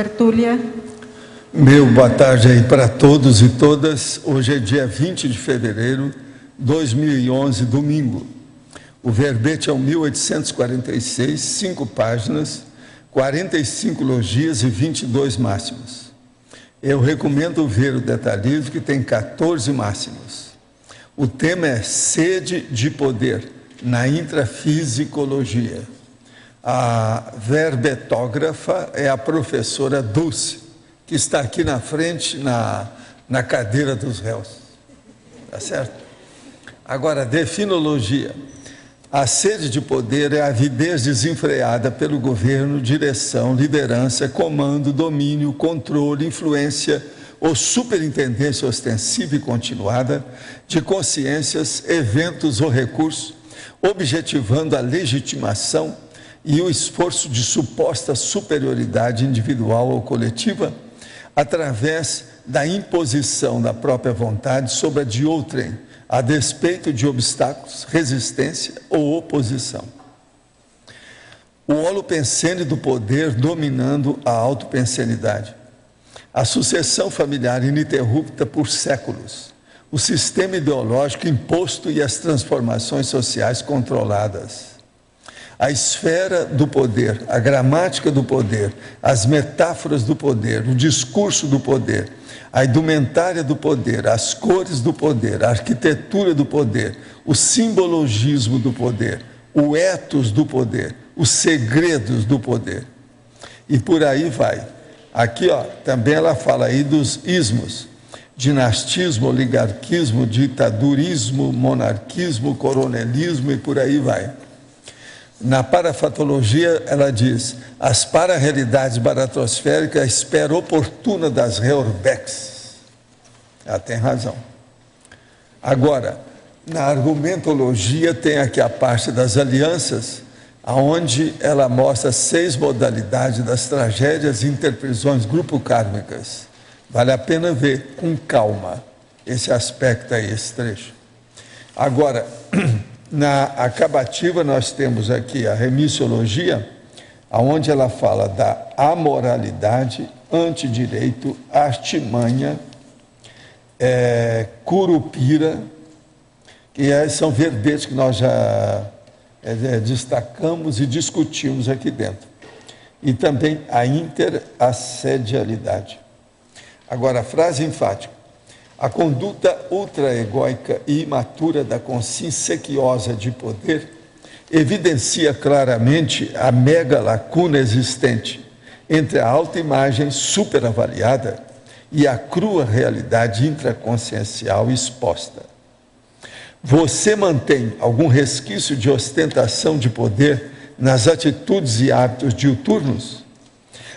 tertúlia. Meu boa tarde aí para todos e todas. Hoje é dia 20 de fevereiro de 2011, domingo. O verbete é o 1846, 5 páginas, 45 logias e 22 máximos. Eu recomendo ver o detalhismo, que tem 14 máximos. O tema é sede de poder na intrafisicologia. A verbetógrafa é a professora Dulce, que está aqui na frente, na cadeira dos réus. Tá certo? Agora, definologia. A sede de poder é a avidez desenfreada pelo governo, direção, liderança, comando, domínio, controle, influência ou superintendência ostensiva e continuada de consciências, eventos ou recursos, objetivando a legitimação e o esforço de suposta superioridade individual ou coletiva, através da imposição da própria vontade sobre a de outrem, a despeito de obstáculos, resistência ou oposição. O holopensene do poder dominando a autopensenidade. A sucessão familiar ininterrupta por séculos. O sistema ideológico imposto e as transformações sociais controladas. A esfera do poder, a gramática do poder, as metáforas do poder, o discurso do poder, a indumentária do poder, as cores do poder, a arquitetura do poder, o simbologismo do poder, o ethos do poder, os segredos do poder. E por aí vai. Aqui, também ela fala aí dos ismos: dinastismo, oligarquismo, ditadurismo, monarquismo, coronelismo e por aí vai. Na parafatologia, ela diz: as para-realidades baratrosféricas, a espera oportuna das Reorbex. Ela tem razão. Agora, na argumentologia, tem aqui a parte das alianças, onde ela mostra 6 modalidades das tragédias e interprisões grupo-kármicas. Vale a pena ver com calma esse aspecto aí, esse trecho. Agora, na acabativa, nós temos aqui a remissiologia, onde ela fala da amoralidade, antidireito, artimanha, curupira, que são verbetes que nós já destacamos e discutimos aqui dentro. E também a interassedialidade. Agora, a frase enfática. A conduta ultraegóica e imatura da consciência sequiosa de poder evidencia claramente a mega lacuna existente entre a autoimagem superavaliada e a crua realidade intraconsciencial exposta. Você mantém algum resquício de ostentação de poder nas atitudes e hábitos diuturnos?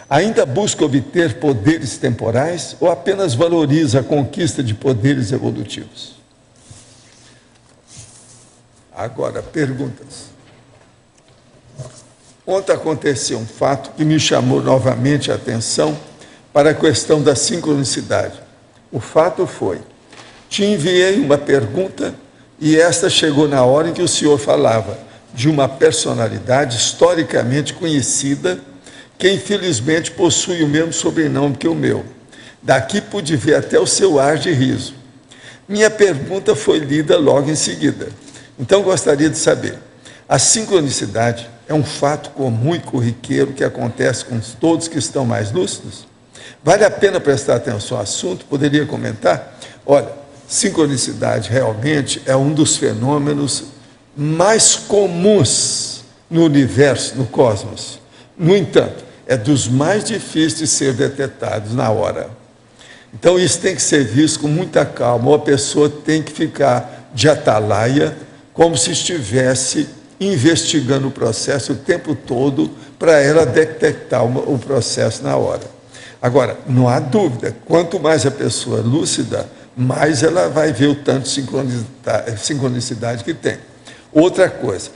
Ainda busca obter poderes temporais ou apenas valoriza a conquista de poderes evolutivos? Agora, perguntas. Ontem aconteceu um fato que me chamou novamente a atenção para a questão da sincronicidade. O fato foi: te enviei uma pergunta e esta chegou na hora em que o senhor falava de uma personalidade historicamente conhecida que infelizmente possui o mesmo sobrenome que o meu. Daqui pude ver até o seu ar de riso. Minha pergunta foi lida logo em seguida. Então gostaria de saber: a sincronicidade é um fato comum e corriqueiro que acontece com todos que estão mais lúcidos? Vale a pena prestar atenção ao assunto? Poderia comentar? Olha, sincronicidade realmente é um dos fenômenos mais comuns no universo, no cosmos. No entanto, é dos mais difíceis de ser detectados na hora. Então, isso tem que ser visto com muita calma. Uma pessoa tem que ficar de atalaia, como se estivesse investigando o processo o tempo todo, para ela detectar o processo na hora. Agora, não há dúvida, quanto mais a pessoa é lúcida, mais ela vai ver o tanto de sincronicidade que tem. Outra coisa,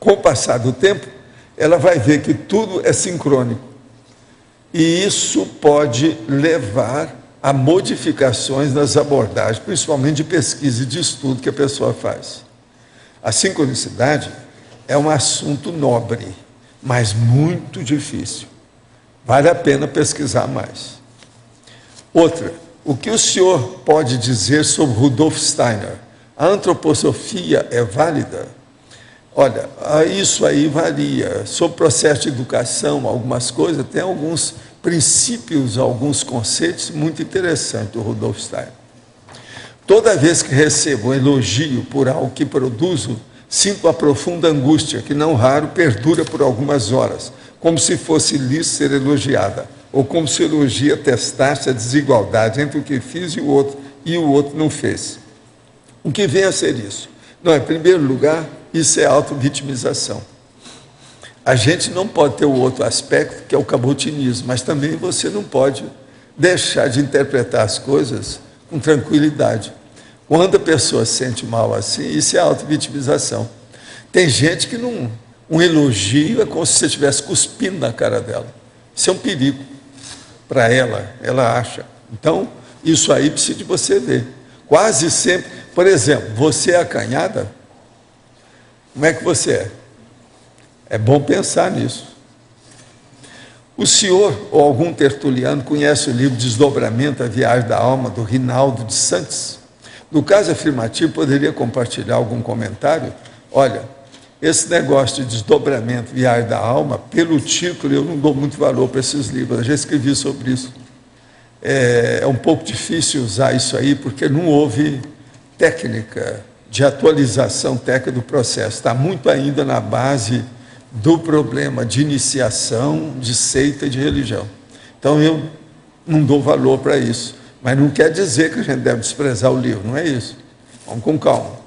com o passar do tempo, ela vai ver que tudo é sincrônico. E isso pode levar a modificações nas abordagens, principalmente de pesquisa e de estudo que a pessoa faz. A sincronicidade é um assunto nobre, mas muito difícil. Vale a pena pesquisar mais. Outra, o que o senhor pode dizer sobre Rudolf Steiner? A antroposofia é válida? Olha, isso aí varia. Sobre o processo de educação, algumas coisas, tem alguns princípios, alguns conceitos muito interessantes do Rudolf Steiner. Toda vez que recebo um elogio por algo que produzo, sinto uma profunda angústia, que não raro perdura por algumas horas, como se fosse lícito ser elogiada, ou como se o elogio atestasse a desigualdade entre o que fiz e o outro não fez. O que vem a ser isso? Não, em primeiro lugar, isso é auto-vitimização. A gente não pode ter o outro aspecto, que é o cabotinismo, mas também você não pode deixar de interpretar as coisas com tranquilidade. Quando a pessoa se sente mal assim, isso é auto-vitimização. Tem gente que não... Um elogio é como se você estivesse cuspindo na cara dela. Isso é um perigo para ela, ela acha. Então, isso aí precisa de você ver. Quase sempre... Por exemplo, você é acanhada? Como é que você é? É bom pensar nisso. O senhor ou algum tertuliano conhece o livro Desdobramento, a Viagem da Alma, do Rinaldo de Santos? No caso afirmativo, poderia compartilhar algum comentário? Olha, esse negócio de desdobramento, Viagem da Alma, pelo título, eu não dou muito valor para esses livros, eu já escrevi sobre isso. É um pouco difícil usar isso aí, porque não houve técnica de atualização técnica do processo. Está muito ainda na base do problema de iniciação, de seita e de religião. Então, eu não dou valor para isso. Mas não quer dizer que a gente deve desprezar o livro, não é isso. Vamos com calma.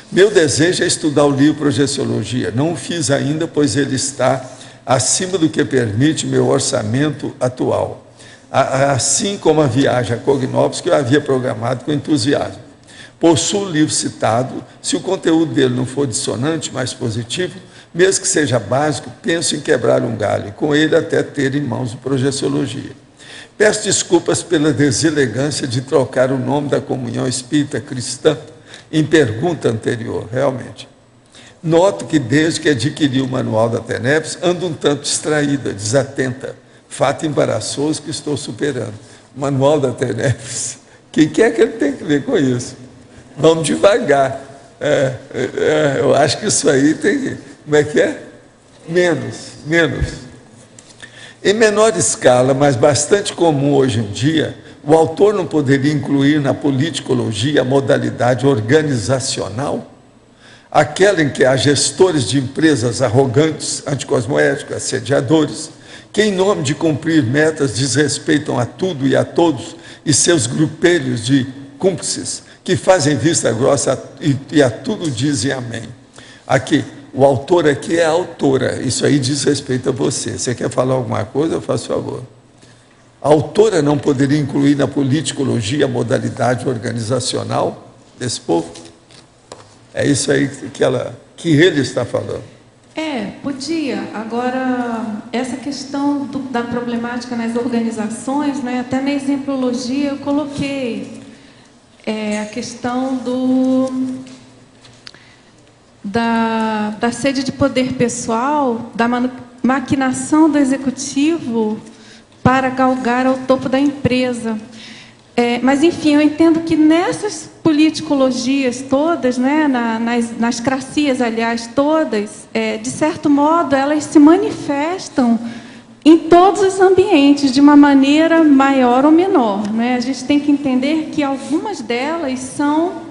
Meu desejo é estudar o livro Projeciologia. Não o fiz ainda, pois ele está acima do que permite meu orçamento atual. Assim como a viagem a Cognópolis, que eu havia programado com entusiasmo. Possuo o livro citado. Se o conteúdo dele não for dissonante, mas positivo, mesmo que seja básico, penso em quebrar um galho, e com ele até ter em mãos o Projeciologia. Peço desculpas pela deselegância de trocar o nome da comunhão espírita cristã em pergunta anterior, realmente. Noto que desde que adquiri o manual da TENEPS, ando um tanto distraída, desatenta, fato embaraçoso que estou superando. O manual da TENEPS, o que é que ele tem que ver com isso? Vamos devagar. Eu acho que isso aí tem... Como é que é? Menos. Em menor escala, mas bastante comum hoje em dia, o autor não poderia incluir na politicologia a modalidade organizacional, aquela em que há gestores de empresas arrogantes, anticosmoéticos, assediadores, que em nome de cumprir metas desrespeitam a tudo e a todos, e seus grupelhos de cúmplices, que fazem vista grossa e a tudo dizem amém. Aqui, o autor aqui é a autora, isso aí diz respeito a você. Você quer falar alguma coisa? Eu faço favor. A autora não poderia incluir na politicologia a modalidade organizacional desse povo? É isso aí que ele está falando. Podia. Agora, essa questão da problemática nas organizações, né, até na exemplologia eu coloquei a questão da sede de poder pessoal, da maquinação do executivo para galgar ao topo da empresa. Mas, enfim, eu entendo que nessas politicologias todas, né, nas cracias, aliás, todas, de certo modo, elas se manifestam em todos os ambientes, de uma maneira maior ou menor, né? A gente tem que entender que algumas delas são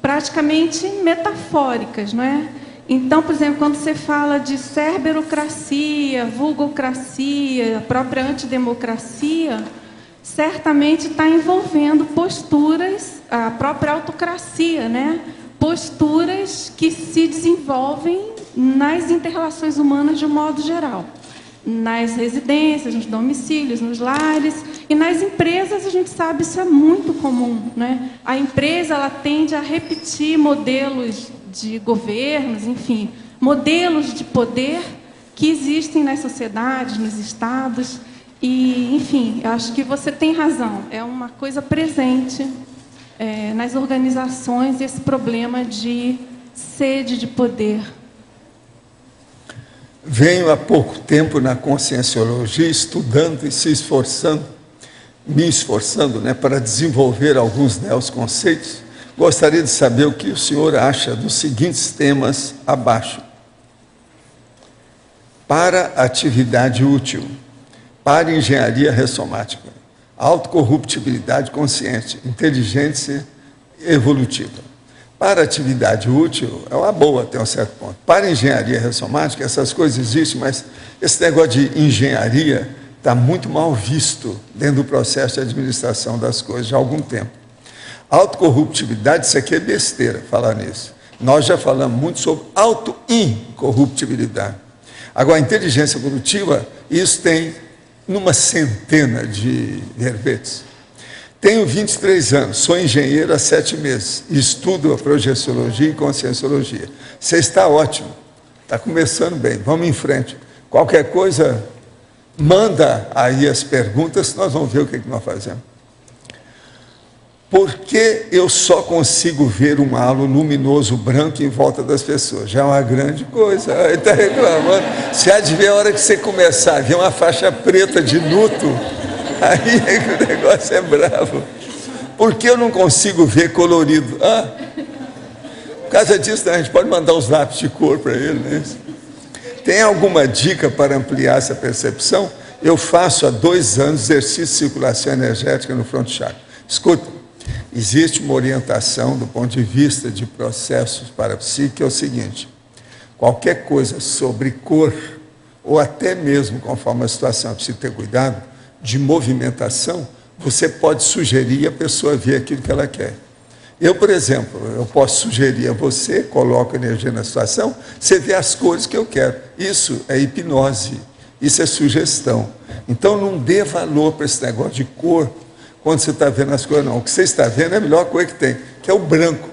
praticamente metafóricas, não é? Então, por exemplo, quando você fala de cerberocracia, vulgocracia, a própria antidemocracia, certamente está envolvendo posturas, a própria autocracia, né? Posturas que se desenvolvem nas inter-relações humanas de um modo geral. Nas residências, nos domicílios, nos lares e nas empresas, a gente sabe, isso é muito comum, né? A empresa, ela tende a repetir modelos de governos, enfim, modelos de poder que existem nas sociedades, nos estados. E, enfim, eu acho que você tem razão, é uma coisa presente nas organizações, esse problema de sede de poder. Venho há pouco tempo na Conscienciologia estudando e me esforçando, para desenvolver alguns neoconceitos. Gostaria de saber o que o senhor acha dos seguintes temas abaixo. Para atividade útil, para engenharia ressomática, autocorruptibilidade consciente, inteligência evolutiva. Para atividade útil, é uma boa até um certo ponto. Para engenharia ressomática, essas coisas existem, mas esse negócio de engenharia está muito mal visto dentro do processo de administração das coisas já há algum tempo. Autocorruptibilidade, isso aqui é besteira falar nisso. Nós já falamos muito sobre auto-incorruptibilidade. Agora, a inteligência evolutiva, isso tem numa centena de verbetes. Tenho 23 anos, sou engenheiro há 7 meses, estudo a projeciologia e conscienciologia. Você está ótimo, está começando bem, vamos em frente. Qualquer coisa, manda aí as perguntas, nós vamos ver o que nós fazemos. Por que eu só consigo ver um halo luminoso branco em volta das pessoas? Já é uma grande coisa. Ele está reclamando. Se há de ver a hora que você começar a ver uma faixa preta de luto, aí é que o negócio é bravo. Por que eu não consigo ver colorido? Por causa disso, a gente pode mandar os lápis de cor para ele, né? Tem alguma dica para ampliar essa percepção? Eu faço há 2 anos exercício de circulação energética no front chakra. Escuta, existe uma orientação do ponto de vista de processos parapsíquicos, que é o seguinte: qualquer coisa sobre cor, ou até mesmo, conforme a situação, precisa ter cuidado, de movimentação, você pode sugerir e a pessoa ver aquilo que ela quer. Eu, por exemplo, eu posso sugerir a você, coloco energia na situação, você vê as cores que eu quero. Isso é hipnose, isso é sugestão. Então não dê valor para esse negócio de cor quando você está vendo as coisas, não. O que você está vendo é a melhor coisa que tem, que é o branco.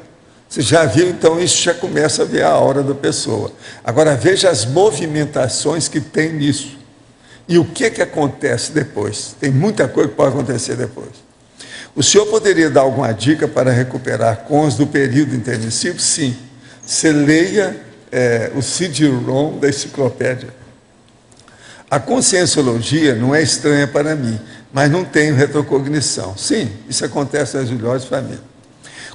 Você já viu, então isso já começa a ver a aura da pessoa. Agora veja as movimentações que tem nisso. E o que acontece depois? Tem muita coisa que pode acontecer depois. O senhor poderia dar alguma dica para recuperar cons do período intermissivo? Sim. Você leia o CD-ROM da enciclopédia. A conscienciologia não é estranha para mim, mas não tenho retrocognição. Sim, isso acontece nas melhores famílias.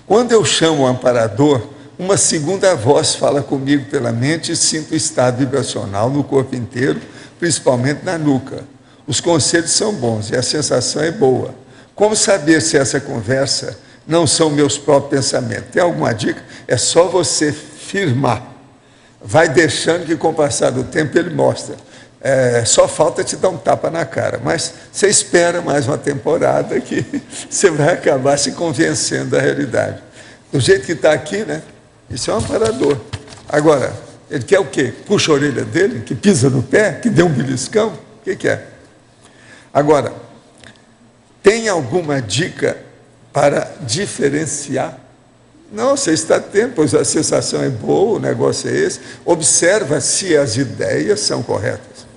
Quando eu chamo o amparador, uma segunda voz fala comigo pela mente e sinto o estado vibracional no corpo inteiro, principalmente na nuca. Os conselhos são bons e a sensação é boa. Como saber se essa conversa não são meus próprios pensamentos? Tem alguma dica? É só você firmar. Vai deixando que com o passar do tempo ele mostra. Só falta te dar um tapa na cara, mas você espera mais uma temporada que você vai acabar se convencendo da realidade. Do jeito que está aqui, né? Isso é um amparador. Agora, ele quer o quê? Puxa a orelha dele, que pisa no pé, que dê um beliscão? O que é? Agora, tem alguma dica para diferenciar? Não, você está tendo, pois a sensação é boa, o negócio é esse. Observa se as ideias são corretas.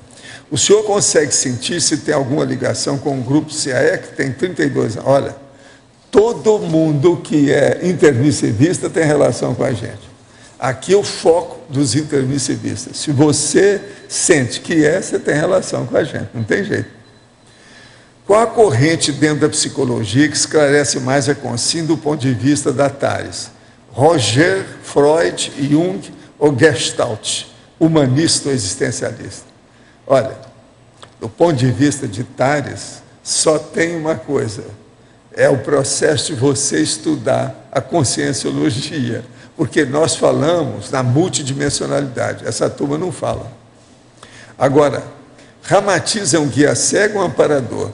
O senhor consegue sentir se tem alguma ligação com o grupo CAE, que tem 32 anos? Olha, todo mundo que é intermissivista tem relação com a gente. Aqui é o foco dos intermissivistas. Se você sente que você tem relação com a gente, não tem jeito. Qual a corrente dentro da psicologia que esclarece mais a consciência do ponto de vista da Tales? Roger, Freud, Jung ou Gestalt, humanista ou existencialista? Olha, do ponto de vista de Tales, só tem uma coisa, é o processo de você estudar a conscienciologia, porque nós falamos na multidimensionalidade, essa turma não fala. Agora, Ramatiz é um guia cego ou um amparador?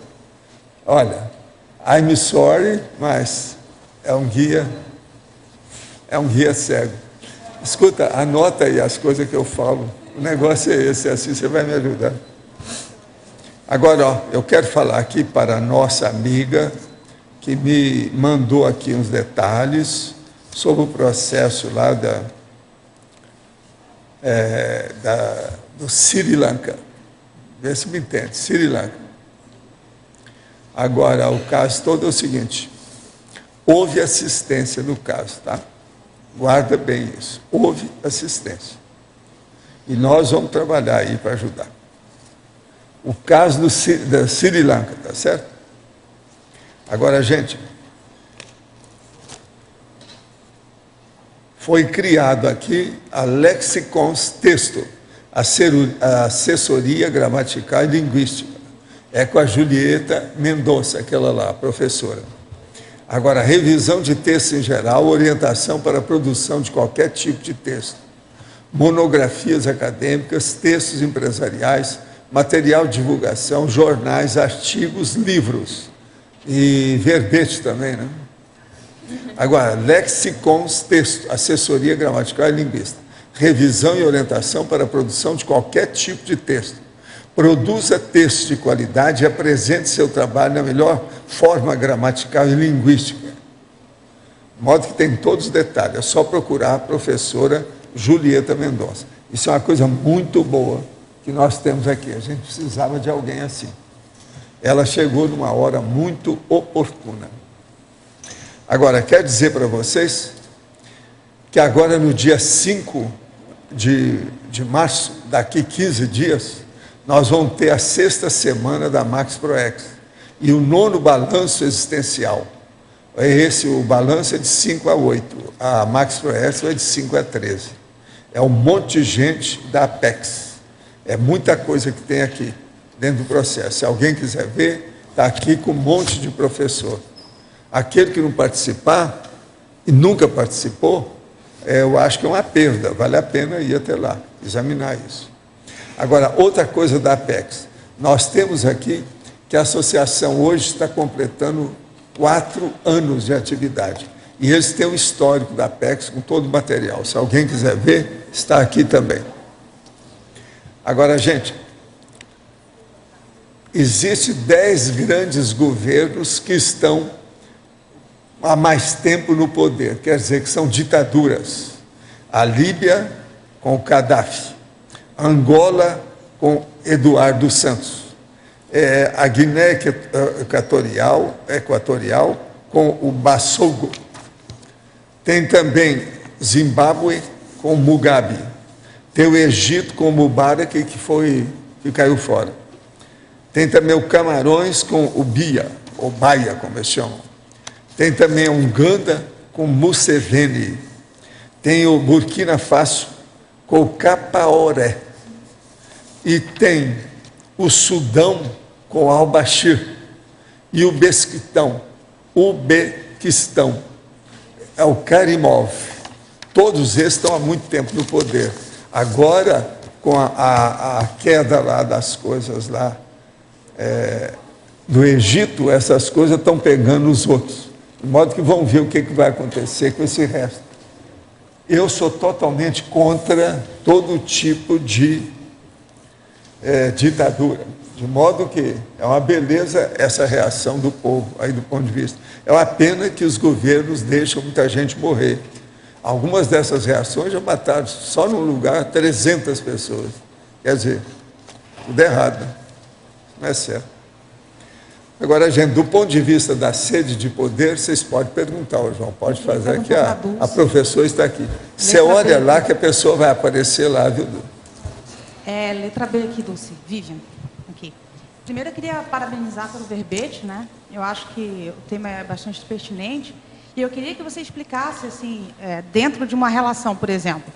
Olha, I'm sorry, mas é um guia cego. Escuta, anota aí as coisas que eu falo. O negócio é esse, assim você vai me ajudar. Agora, eu quero falar aqui para a nossa amiga que me mandou aqui uns detalhes sobre o processo lá do Sri Lanka. Vê se me entende, Sri Lanka. Agora, o caso todo é o seguinte: houve assistência no caso, tá? Guarda bem isso, houve assistência. E nós vamos trabalhar aí para ajudar. O caso da Sri Lanka, tá certo? Agora, gente, foi criado aqui a Lexicons Texto, a assessoria gramatical e linguística. É com a Julieta Mendonça, aquela lá, a professora. Agora, revisão de texto em geral, orientação para a produção de qualquer tipo de texto, monografias acadêmicas, textos empresariais, material de divulgação, jornais, artigos, livros e verbete também, né? Agora, Lexicons Texto, assessoria gramatical e linguística, revisão e orientação para a produção de qualquer tipo de texto. Produza textos de qualidade e apresente seu trabalho na melhor forma gramatical e linguística. De modo que tem todos os detalhes, é só procurar a professora Julieta Mendonça. Isso é uma coisa muito boa que nós temos aqui, a gente precisava de alguém assim. Ela chegou numa hora muito oportuna. Agora, quero dizer para vocês que agora no dia 5 de março, daqui 15 dias, nós vamos ter a 6ª semana da Max ProEx e o 9º balanço existencial. O balanço é de 5 a 8, a Max ProEx é de 5 a 13. É um monte de gente da Apex. É muita coisa que tem aqui dentro do processo. Se alguém quiser ver, está aqui com um monte de professor. Aquele que não participar e nunca participou, eu acho que é uma perda, vale a pena ir até lá, examinar isso. Agora, outra coisa da Apex, nós temos aqui que a associação hoje está completando 4 anos de atividade, e eles têm um histórico da Apex com todo o material, se alguém quiser ver, está aqui também. Agora, gente, existem 10 grandes governos que estão há mais tempo no poder, quer dizer que são ditaduras. A Líbia com o Gaddafi, Angola com Eduardo Santos, a Guiné Equatorial com o Basogo, tem também Zimbábue com o Mugabe, tem o Egito com o Mubarak que caiu fora, tem também o Camarões com o Biya, ou Baia, como eles chamam. Tem também a Uganda com Museveni. Tem o Burkina Faso com o Capaoré. E tem o Sudão com Al-Bashir. E o Uzbequistão é o Karimov. Todos esses estão há muito tempo no poder. Agora, com a queda lá das coisas lá do Egito, essas coisas estão pegando os outros. De modo que vão ver o que vai acontecer com esse resto. Eu sou totalmente contra todo tipo de ditadura. De modo que é uma beleza essa reação do povo, aí do ponto de vista. É uma pena que os governos deixam muita gente morrer. Algumas dessas reações já mataram, só num lugar, 300 pessoas. Quer dizer, tudo errado, né? Não é certo. Agora, gente, do ponto de vista da sede de poder, vocês podem perguntar, João, pode fazer aqui, a professora está aqui. Você olha lá que a pessoa vai aparecer lá, viu, Du? Letra B aqui, Dulce, Vivian. Aqui. Primeiro, eu queria parabenizar pelo verbete, né? Eu acho que o tema é bastante pertinente. E eu queria que você explicasse, assim, dentro de uma relação, por exemplo,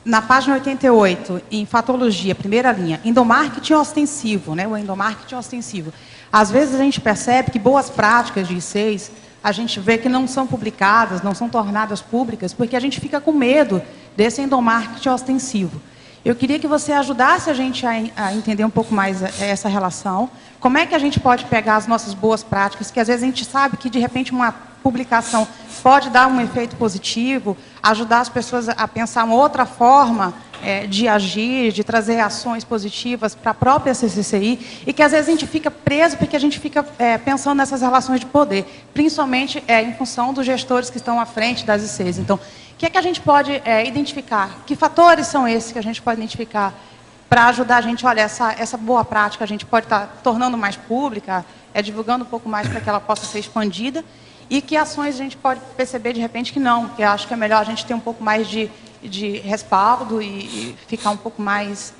na página 88, em fatologia, primeira linha, endomarketing ostensivo, né? O endomarketing ostensivo. Às vezes a gente percebe que boas práticas de I6, a gente vê que não são publicadas, não são tornadas públicas, porque a gente fica com medo desse endomarketing ostensivo. Eu queria que você ajudasse a gente a entender um pouco mais essa relação. Como é que a gente pode pegar as nossas boas práticas, que às vezes a gente sabe que, de repente, uma publicação pode dar um efeito positivo, ajudar as pessoas a pensar uma outra forma de agir, de trazer ações positivas para a própria CCCI, e que às vezes a gente fica preso porque a gente fica pensando nessas relações de poder, principalmente em função dos gestores que estão à frente das ICs. Então, o que é que a gente pode identificar? Que fatores são esses que a gente pode identificar para ajudar a gente? Olha, essa boa prática a gente pode estar tornando mais pública, divulgando um pouco mais para que ela possa ser expandida. e que ações a gente pode perceber de repente que não, que eu acho que é melhor a gente ter um pouco mais de respaldo e ficar um pouco mais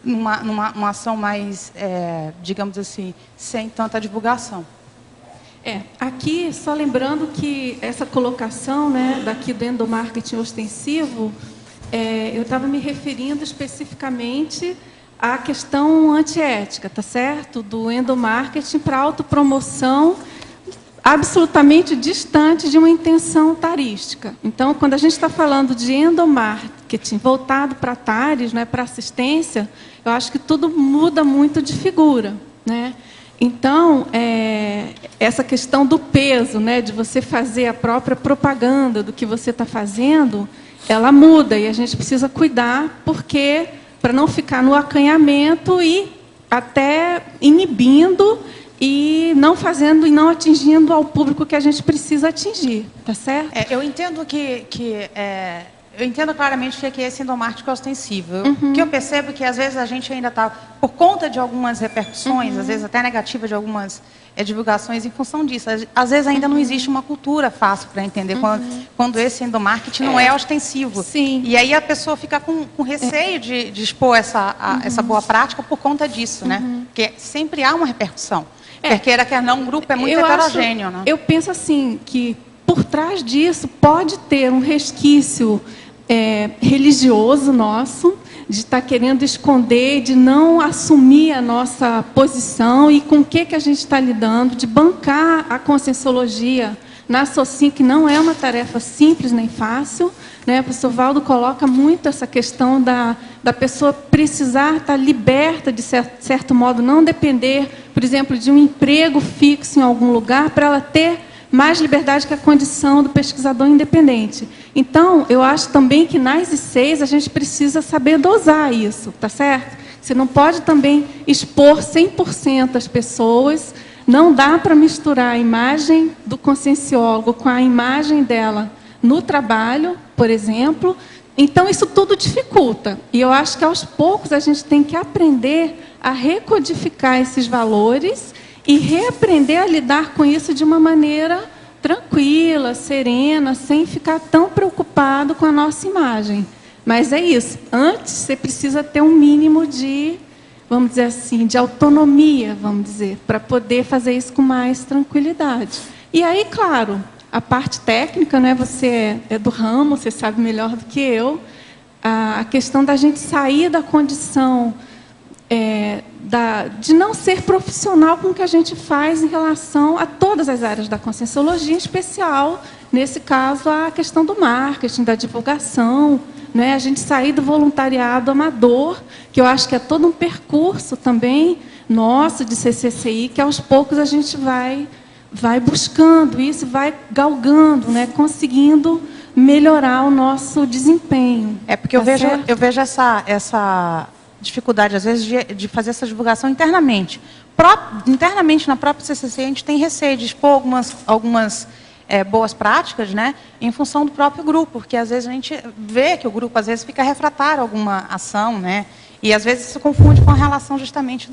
numa ação mais, digamos assim, sem tanta divulgação. Aqui, só lembrando que essa colocação, né, daqui do endomarketing ostensivo, eu estava me referindo especificamente à questão antiética, tá certo? Do endomarketing para autopromoção absolutamente distante de uma intenção tarística. Então, quando a gente está falando de endomarketing voltado para tares, né, para assistência, eu acho que tudo muda muito de figura, né? Então, essa questão do peso, né, de você fazer a própria propaganda do que você está fazendo, ela muda e a gente precisa cuidar, porque para não ficar no acanhamento e até inibindo e não fazendo e não atingindo ao público que a gente precisa atingir, tá certo? Eu entendo eu entendo claramente que esse endomarketing é ostensivo. O que eu percebo é que, às vezes, a gente ainda está, por conta de algumas repercussões, às vezes até negativas de algumas divulgações, em função disso. Às vezes ainda não existe uma cultura fácil para entender quando esse endomarketing não é ostensivo. Sim. E aí a pessoa fica com receio de expor essa boa prática por conta disso, né? Porque sempre há uma repercussão. Quer queira, quer não, um grupo é muito heterogêneo, né? Eu penso assim, que por trás disso pode ter um resquício religioso nosso, de estar querendo esconder, de não assumir a nossa posição e com o que a gente está lidando, de bancar a conscienciologia na SOCIM, que não é uma tarefa simples nem fácil, né? O professor Valdo coloca muito essa questão da pessoa precisar estar liberta, de certo modo, não depender, por exemplo, de um emprego fixo em algum lugar, para ela ter mais liberdade que a condição do pesquisador independente. Então, eu acho também que nas ICs a gente precisa saber dosar isso, tá certo? Você não pode também expor 100% as pessoas, não dá para misturar a imagem do conscienciólogo com a imagem dela no trabalho, por exemplo. Então, isso tudo dificulta. E eu acho que, aos poucos, a gente tem que aprender a recodificar esses valores e reaprender a lidar com isso de uma maneira tranquila, serena, sem ficar tão preocupado com a nossa imagem. Mas é isso. Antes, você precisa ter um mínimo de, vamos dizer assim, de autonomia, vamos dizer, para poder fazer isso com mais tranquilidade. E aí, claro, a parte técnica, né, você é do ramo, você sabe melhor do que eu, a questão da gente sair da condição de não ser profissional com o que a gente faz em relação a todas as áreas da conscienciologia, em especial, nesse caso, a questão do marketing, da divulgação, né? A gente sair do voluntariado amador, que eu acho que é todo um percurso também nosso de CCCI, que aos poucos a gente vai buscando isso, vai galgando, né? Conseguindo melhorar o nosso desempenho. Porque eu vejo essa dificuldade, às vezes, de fazer essa divulgação internamente. Internamente, na própria CCC, a gente tem receio de expor algumas boas práticas, né, em função do próprio grupo, porque, às vezes, a gente vê que o grupo, às vezes, fica refratário a alguma ação, né, e, às vezes, se confunde com a relação, justamente,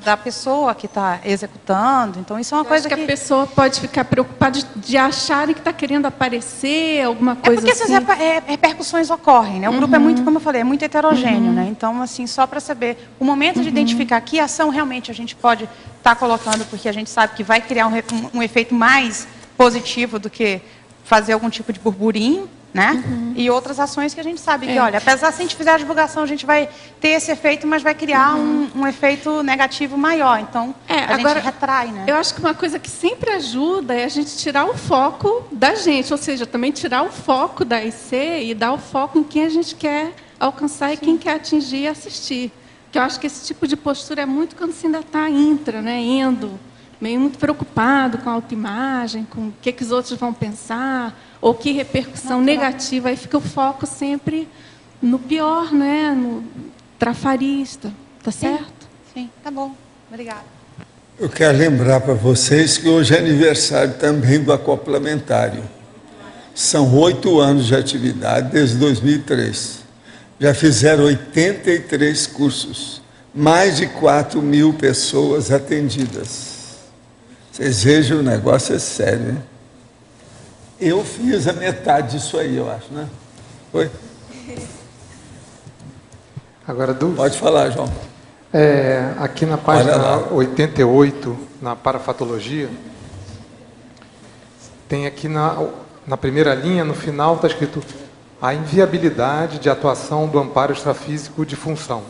da pessoa que está executando. Então, isso é uma coisa que a pessoa pode ficar preocupada de acharem que está querendo aparecer, alguma coisa porque assim. Essas repercussões ocorrem, né? O grupo é muito, como eu falei, é muito heterogêneo, né? Então, assim, só para saber o momento de identificar que ação realmente a gente pode estar colocando, porque a gente sabe que vai criar um efeito mais positivo do que fazer algum tipo de burburinho, né? E outras ações que a gente sabe que, olha, apesar se a gente fizer a divulgação, a gente vai ter esse efeito, mas vai criar um efeito negativo maior. Então, a gente retrai, né? Eu acho que uma coisa que sempre ajuda é a gente tirar o foco da gente, ou seja, também tirar o foco da IC e dar o foco em quem a gente quer alcançar e quem quer atingir e assistir. Porque eu acho que esse tipo de postura é muito quando você ainda está indo, meio muito preocupado com a autoimagem, com o que os outros vão pensar, ou que repercussão negativa. Aí fica o foco sempre no pior, né? No trafarista. Tá certo? Sim, tá bom. Obrigada. Eu quero lembrar para vocês que hoje é aniversário também do acoplamentário. São 8 anos de atividade, desde 2003. Já fizeram 83 cursos, mais de 4.000 pessoas atendidas. Vocês vejam, o negócio é sério, hein? Eu fiz a metade disso aí, eu acho, né? Oi? Agora, Dulce. Pode falar, João. Aqui na página 88, na parafatologia, tem aqui na primeira linha, no final, está escrito a inviabilidade de atuação do amparo extrafísico de função.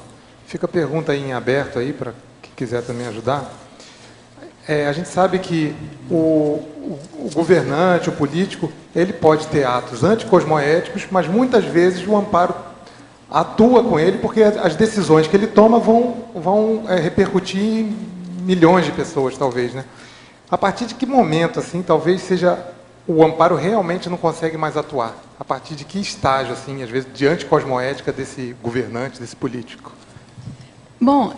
Fica a pergunta aí em aberto aí, para quem quiser também ajudar. A gente sabe que o governante, o político, ele pode ter atos anticosmoéticos, mas muitas vezes o amparo atua com ele, porque as decisões que ele toma vão repercutir em milhões de pessoas, talvez, né? A partir de que momento, assim, talvez seja o amparo realmente não consegue mais atuar? A partir de que estágio, assim, às vezes, de anticosmoética desse governante, desse político? Bom,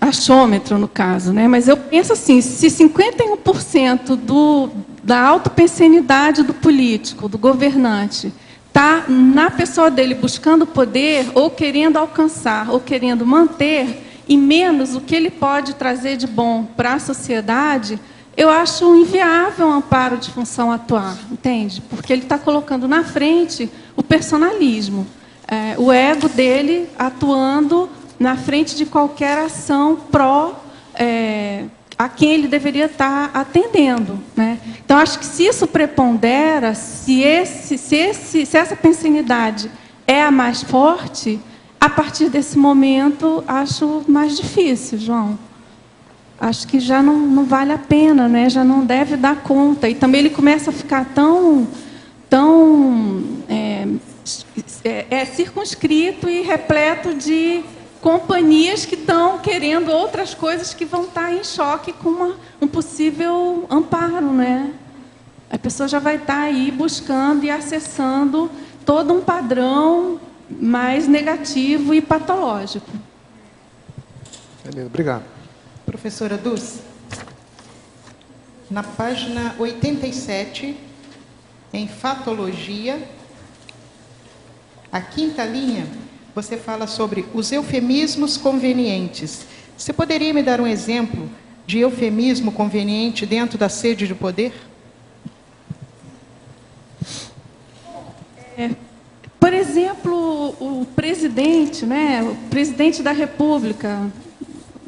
achômetro, no caso, né? Mas eu penso assim, se 51% da autopensenidade do político, do governante, está na pessoa dele buscando poder, ou querendo alcançar, ou querendo manter, e menos o que ele pode trazer de bom para a sociedade, eu acho inviável o amparo de função atuar, entende? Porque ele está colocando na frente o personalismo, o ego dele atuando na frente de qualquer ação a quem ele deveria estar atendendo, né? Então, acho que se isso prepondera, se essa pensenidade é a mais forte, a partir desse momento, acho mais difícil, João. Acho que já não vale a pena, né? Já não deve dar conta. E também ele começa a ficar tão circunscrito e repleto de companhias que estão querendo outras coisas que vão estar em choque com um possível amparo, né? A pessoa já vai estar aí buscando e acessando todo um padrão mais negativo e patológico. Beleza, obrigado. Professora Dulce, na página 87, em fatologia, a quinta linha, você fala sobre os eufemismos convenientes. Você poderia me dar um exemplo de eufemismo conveniente dentro da sede de poder? Por exemplo, o presidente, né, o presidente da República,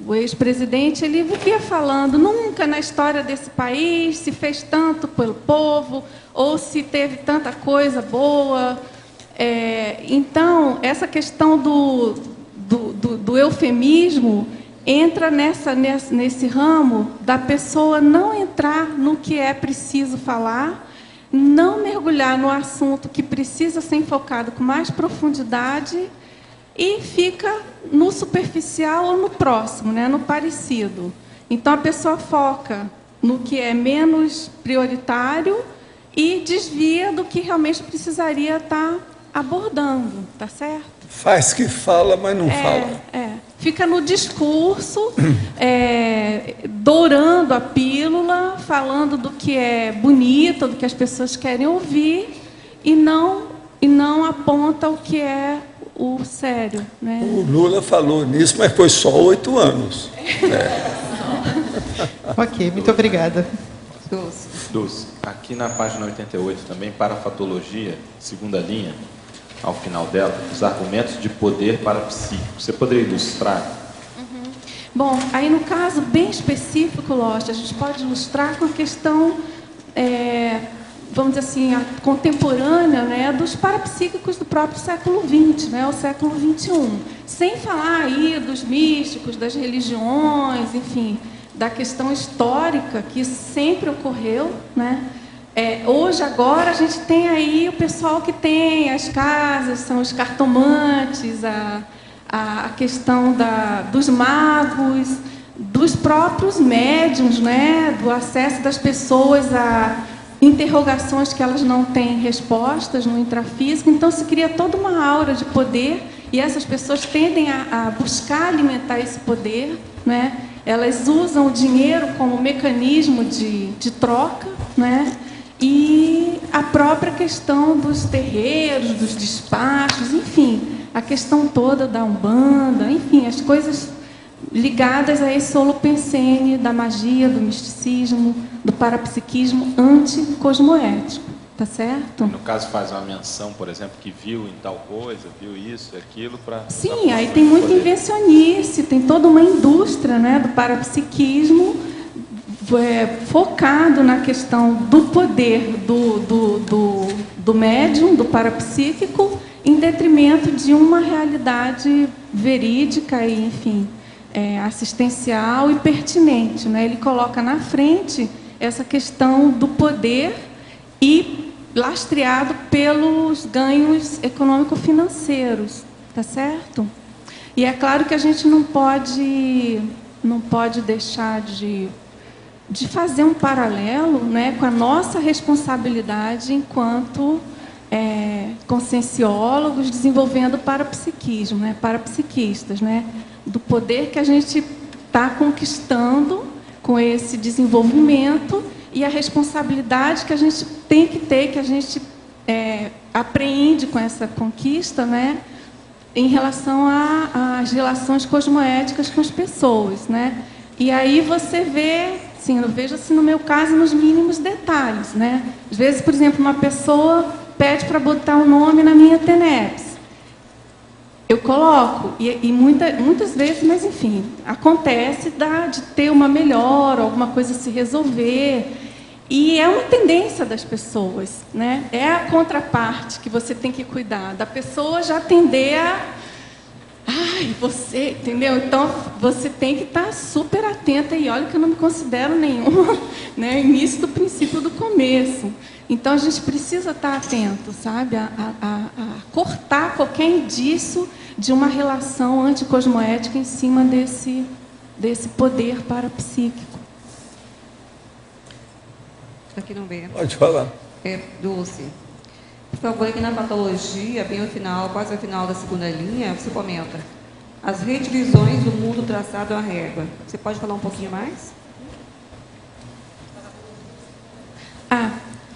o ex-presidente, ele vivia falando, nunca na história desse país se fez tanto pelo povo, ou se teve tanta coisa boa. Então, essa questão do eufemismo entra nesse ramo da pessoa não entrar no que é preciso falar, não mergulhar no assunto que precisa ser enfocado com mais profundidade e fica no superficial ou no próximo, né, no parecido. Então, a pessoa foca no que é menos prioritário e desvia do que realmente precisaria estar abordando, tá certo? Faz que fala, mas não fala. Fica no discurso, dourando a pílula, falando do que é bonito, do que as pessoas querem ouvir, e não aponta o que é o sério, né? O Lula falou nisso, mas foi só 8 anos. Ok, muito obrigada. Dulce, aqui na página 88 também, parafatologia, segunda linha, ao final dela, os argumentos de poder parapsíquico. Você poderia ilustrar? Bom, aí no caso bem específico, Lost, a gente pode ilustrar com a questão, vamos dizer assim, a contemporânea, né, dos parapsíquicos do próprio século XX, né, o século XXI. Sem falar aí dos místicos, das religiões, enfim, da questão histórica que sempre ocorreu, né? Hoje, agora, a gente tem aí o pessoal que tem as casas, são os cartomantes, a questão dos magos, dos próprios médiuns, né? Do acesso das pessoas a interrogações que elas não têm respostas no intrafísico. Então, se cria toda uma aura de poder e essas pessoas tendem a buscar alimentar esse poder, né? Elas usam o dinheiro como mecanismo de troca, né? E a própria questão dos terreiros, dos despachos, enfim, a questão toda da Umbanda, enfim, as coisas ligadas a esse holopensene da magia, do misticismo, do parapsiquismo anticosmoético, tá certo? No caso, faz uma menção, por exemplo, que viu em tal coisa, viu isso, aquilo, para... Sim, aí tem muita invencionice, tem toda uma indústria, né, do parapsiquismo focado na questão do poder do médium, do parapsíquico, em detrimento de uma realidade verídica e, enfim, assistencial e pertinente, né? Ele coloca na frente essa questão do poder e lastreado pelos ganhos econômico-financeiros, tá certo? E é claro que a gente não pode deixar de fazer um paralelo, né, com a nossa responsabilidade enquanto conscienciólogos desenvolvendo parapsiquismo, né, parapsiquistas, né, do poder que a gente está conquistando com esse desenvolvimento e a responsabilidade que a gente tem que ter, que a gente apreende com essa conquista, né, em relação às relações cosmoéticas com as pessoas, né? E aí você vê, sim, eu vejo assim no meu caso nos mínimos detalhes, né? Às vezes, por exemplo, uma pessoa pede para botar o nome na minha TENEPS. Eu coloco, e muitas vezes, mas enfim, acontece de ter uma melhora, alguma coisa se resolver. E é uma tendência das pessoas, né? É a contraparte que você tem que cuidar, da pessoa já tender a... Ai, você, entendeu? Então, você tem que estar super atenta, e olha que eu não me considero nenhuma, né, início do princípio do começo. Então, a gente precisa estar atento, sabe? A cortar qualquer indício de uma relação anticosmoética em cima desse poder parapsíquico. Aqui no B. Pode falar. Dulce. Por favor, aqui na patologia, bem ao final, quase ao final da segunda linha, você comenta as redivisões do mundo traçado à régua. Você pode falar um pouquinho mais?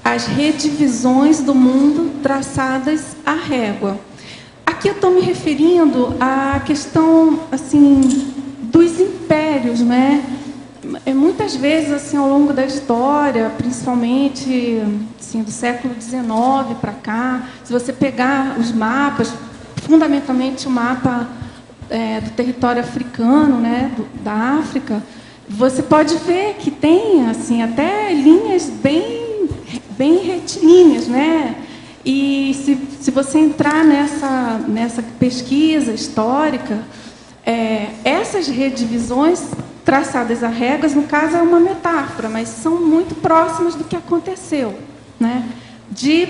As redivisões do mundo traçadas à régua. Aqui eu estou me referindo à questão, assim, dos impérios, né? Muitas vezes, assim, ao longo da história, principalmente assim, do século XIX para cá, se você pegar os mapas, fundamentalmente o mapa do território africano, né, da África, você pode ver que tem assim, até linhas bem retilíneas, né? E se você entrar nessa pesquisa histórica, essas redivisões traçadas a réguas, no caso, é uma metáfora, mas são muito próximas do que aconteceu, né? De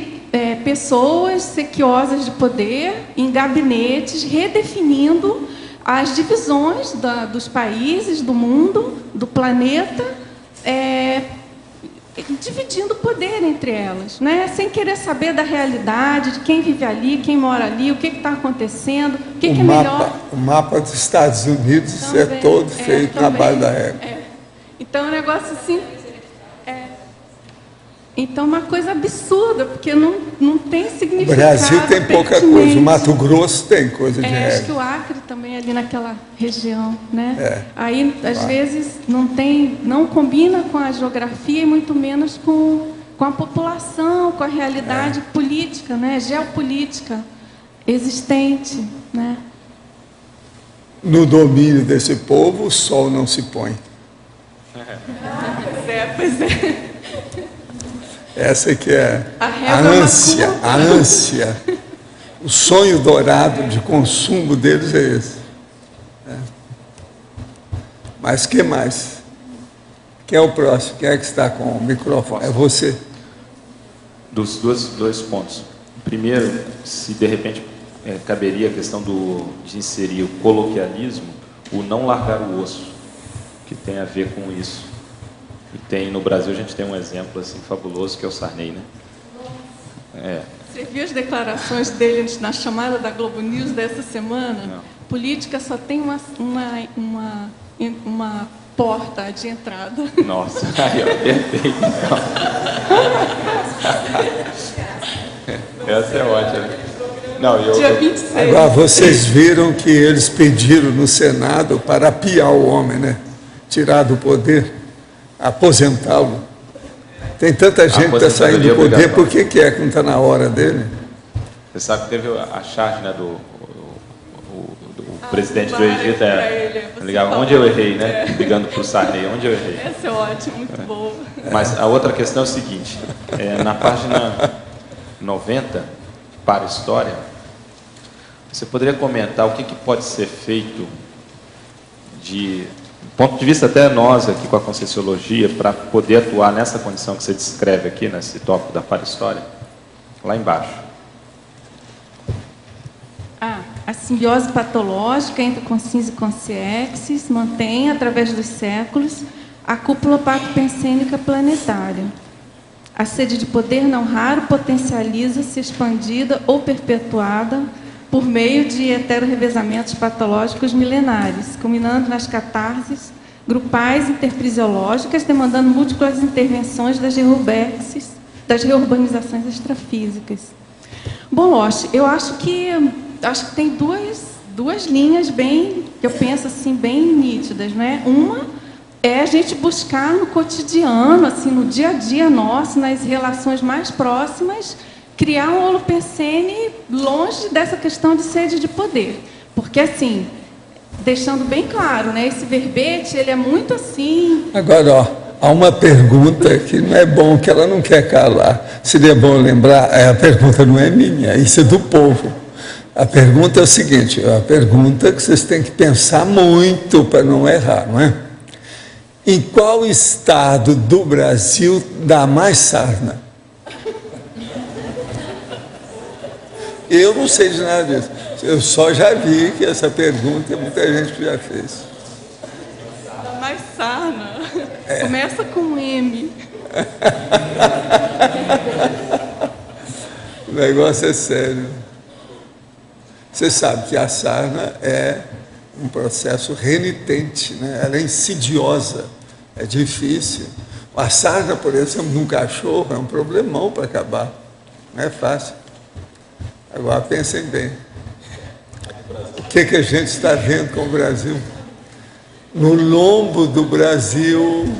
pessoas sequiosas de poder em gabinetes, redefinindo as divisões dos países, do mundo, do planeta, dividindo o poder entre elas, né? Sem querer saber da realidade, de quem vive ali, quem mora ali, o que está acontecendo, o que é melhor. O mapa dos Estados Unidos também, é todo feito na base da régua. Então, é um negócio assim... Então, uma coisa absurda, porque não tem significado. O Brasil tem pouca coisa, o Mato Grosso tem coisa de régua. Acho que o Acre também, ali naquela região, né? Aí, às vezes, não combina com a geografia e muito menos com a população, com a realidade política, né? Geopolítica existente, né? No domínio desse povo, o sol não se põe. Pois é. Essa que é a ânsia, o sonho dourado de consumo deles é esse. Mas que mais? Quem é o próximo? Quem é que está com o microfone? É você. Dos dois pontos. Primeiro, se de repente caberia a questão de inserir o coloquialismo, o não largar o osso, que tem a ver com isso. E no Brasil a gente tem um exemplo assim fabuloso que é o Sarney, né? Você viu as declarações dele na chamada da Globo News dessa semana? Não. Política só tem uma porta de entrada. Nossa, aí, ó, perfeito. Essa é ótima. Não, dia 26. Agora, vocês viram que eles pediram no Senado para apiar o homem, né? Tirar do poder, aposentá-lo. Tem tanta gente que está saindo do poder, por que é que não está na hora dele? Você sabe que teve a charge, né, do presidente do Egito, ligava, onde eu errei, né? Ligando para o Sarney, onde eu errei. Essa é ótimo, muito bom. Mas a outra questão é o seguinte, na página 90, para a história, você poderia comentar o que pode ser feito do ponto de vista até nós aqui com a Conscienciologia, para poder atuar nessa condição que você descreve aqui, nesse tópico da para-história, lá embaixo. A simbiose patológica entre consciência e consciexis mantém, através dos séculos, a cúpula pato-pensênica planetária. A sede de poder não raro potencializa-se expandida ou perpetuada por meio de hetero-revezamentos patológicos milenares, culminando nas catarses grupais interfisiológicas, demandando múltiplas intervenções das reurbanizações extrafísicas. Bom, Loche, eu acho que tem duas linhas bem, que eu penso assim, bem nítidas, né? Uma é a gente buscar no cotidiano, assim, no dia a dia nosso, nas relações mais próximas, criar um holopensene longe dessa questão de sede de poder. Porque, assim, deixando bem claro, né, esse verbete, ele é muito assim... Agora, ó, há uma pergunta que não é bom, que ela não quer calar. Seria bom lembrar, a pergunta não é minha, isso é do povo. A pergunta é o seguinte, é uma pergunta que vocês têm que pensar muito para não errar, não é? Em qual estado do Brasil dá mais sarna? Eu não sei de nada disso. Eu só já vi que essa pergunta muita gente já fez. Dá mais sarna. Começa com M. O negócio é sério. Você sabe que a sarna é um processo renitente, né? Ela é insidiosa, é difícil. A sarna, por exemplo, num cachorro é um problemão para acabar, não é fácil. Agora pensem bem, o que a gente está vendo com o Brasil? No lombo do Brasil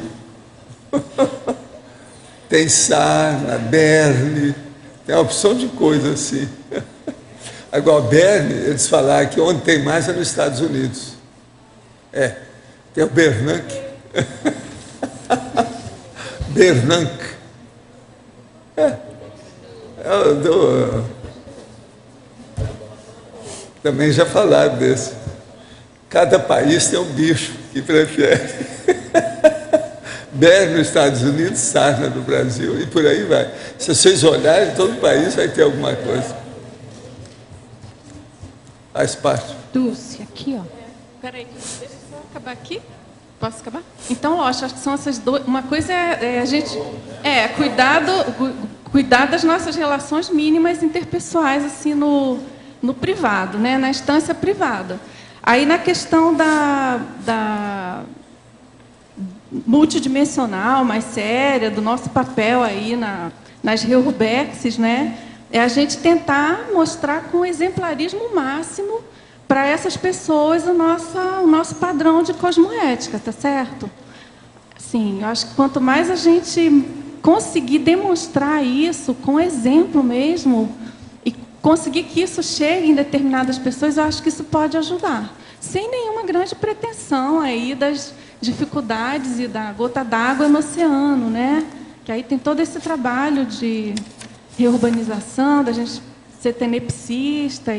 tem sarna, berne, tem uma opção de coisa assim. Agora, berne, eles falaram que onde tem mais é nos Estados Unidos. Tem o Bernanke. Bernanke. Também já falaram desse. Cada país tem um bicho que prefere. Berne nos Estados Unidos, sarna no Brasil, e por aí vai. Se vocês olharem, todo país vai ter alguma coisa. Faz parte. Dulce, aqui, ó. Peraí, deixa eu só acabar aqui. Posso acabar? Então, acho que são essas duas. Uma coisa é a gente cuidar das nossas relações mínimas interpessoais, assim, no privado, né? Na instância privada. Aí, na questão da multidimensional, mais séria, do nosso papel aí nas reurbexes, né? É a gente tentar mostrar com exemplarismo máximo para essas pessoas o nosso padrão de cosmoética, tá certo? Sim, eu acho que quanto mais a gente conseguir demonstrar isso com exemplo mesmo e conseguir que isso chegue em determinadas pessoas, eu acho que isso pode ajudar. Sem nenhuma grande pretensão aí das dificuldades e da gota d'água no oceano, né? Que aí tem todo esse trabalho de reurbanização, da gente ser tenepsista,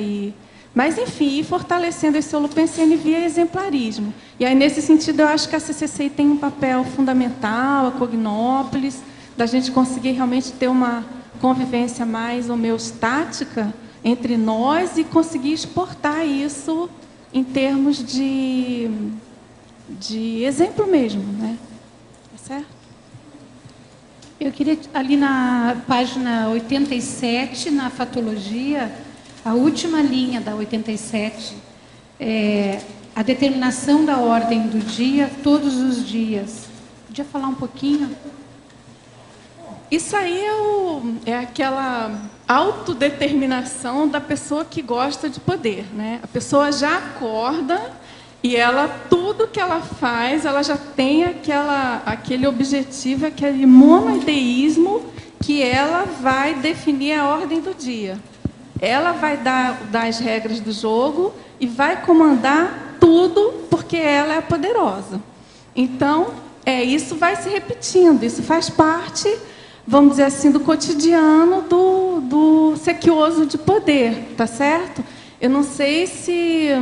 mas, enfim, ir fortalecendo esse holopensene via exemplarismo. E aí, nesse sentido, eu acho que a CCCI tem um papel fundamental, a Cognópolis, da gente conseguir realmente ter uma convivência mais homeostática entre nós e conseguir exportar isso em termos de exemplo mesmo, né? Tá certo? Eu queria, ali na página 87, na fatologia, a última linha da 87, a determinação da ordem do dia todos os dias. Podia falar um pouquinho? Isso aí é aquela autodeterminação da pessoa que gosta de poder, né? A pessoa já acorda e tudo que ela faz, ela já tem aquele objetivo, aquele monoideísmo que ela vai definir a ordem do dia. Ela vai dar as regras do jogo e vai comandar tudo porque ela é poderosa. Então, isso vai se repetindo, isso faz parte, vamos dizer assim, do cotidiano do sequioso de poder, tá certo? Eu não sei se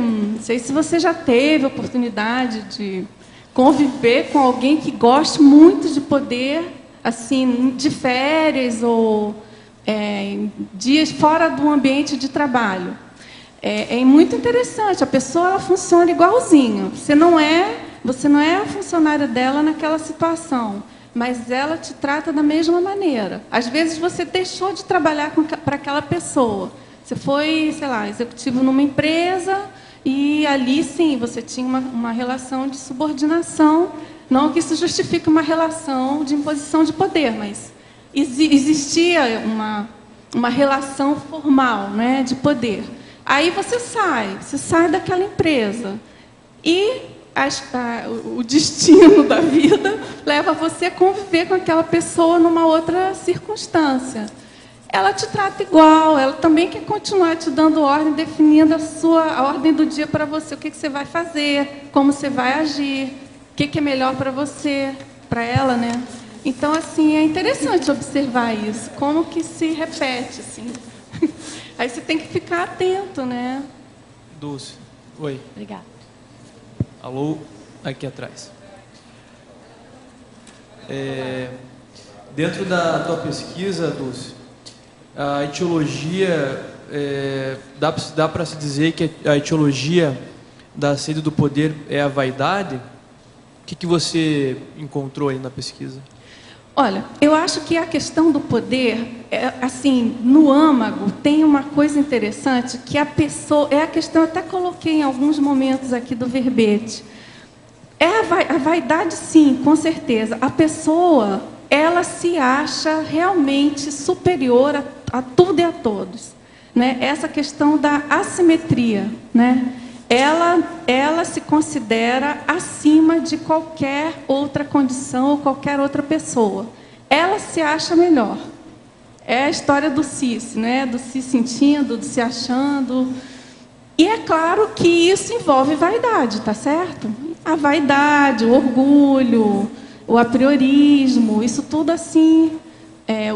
você já teve a oportunidade de conviver com alguém que goste muito de poder, assim, de férias ou dias fora do ambiente de trabalho. É muito interessante, a pessoa ela funciona igualzinho. Você não é a funcionária dela naquela situação, mas ela te trata da mesma maneira. Às vezes você deixou de trabalhar para aquela pessoa. Você foi, sei lá, executivo numa empresa e ali, sim, você tinha uma relação de subordinação. Não que isso justifique uma relação de imposição de poder, mas existia uma relação formal, né, de poder. Aí você sai daquela empresa e o destino da vida leva você a conviver com aquela pessoa numa outra circunstância. Ela te trata igual, ela também quer continuar te dando ordem, definindo a ordem do dia para você, o que você vai fazer, como você vai agir, o que é melhor para você, para ela, né? Então, assim, é interessante observar isso, como que se repete, assim. Aí você tem que ficar atento, né? Dulce, oi. Obrigada. Alô, aqui atrás. Dentro da tua pesquisa, Dulce, a etiologia, dá para se dizer que a etiologia da sede do poder é a vaidade? O que você encontrou aí na pesquisa? Olha, eu acho que a questão do poder, assim, no âmago, tem uma coisa interessante, que a pessoa, a questão, eu até coloquei em alguns momentos aqui do verbete, a vaidade, sim, com certeza. A pessoa, ela se acha realmente superior a tudo e a todos, né? Essa questão da assimetria, né? Ela se considera acima de qualquer outra condição ou qualquer outra pessoa. Ela se acha melhor. É a história do si, né? Do se sentindo, do se achando. E é claro que isso envolve vaidade, tá certo? A vaidade, o orgulho, o apriorismo, isso tudo assim,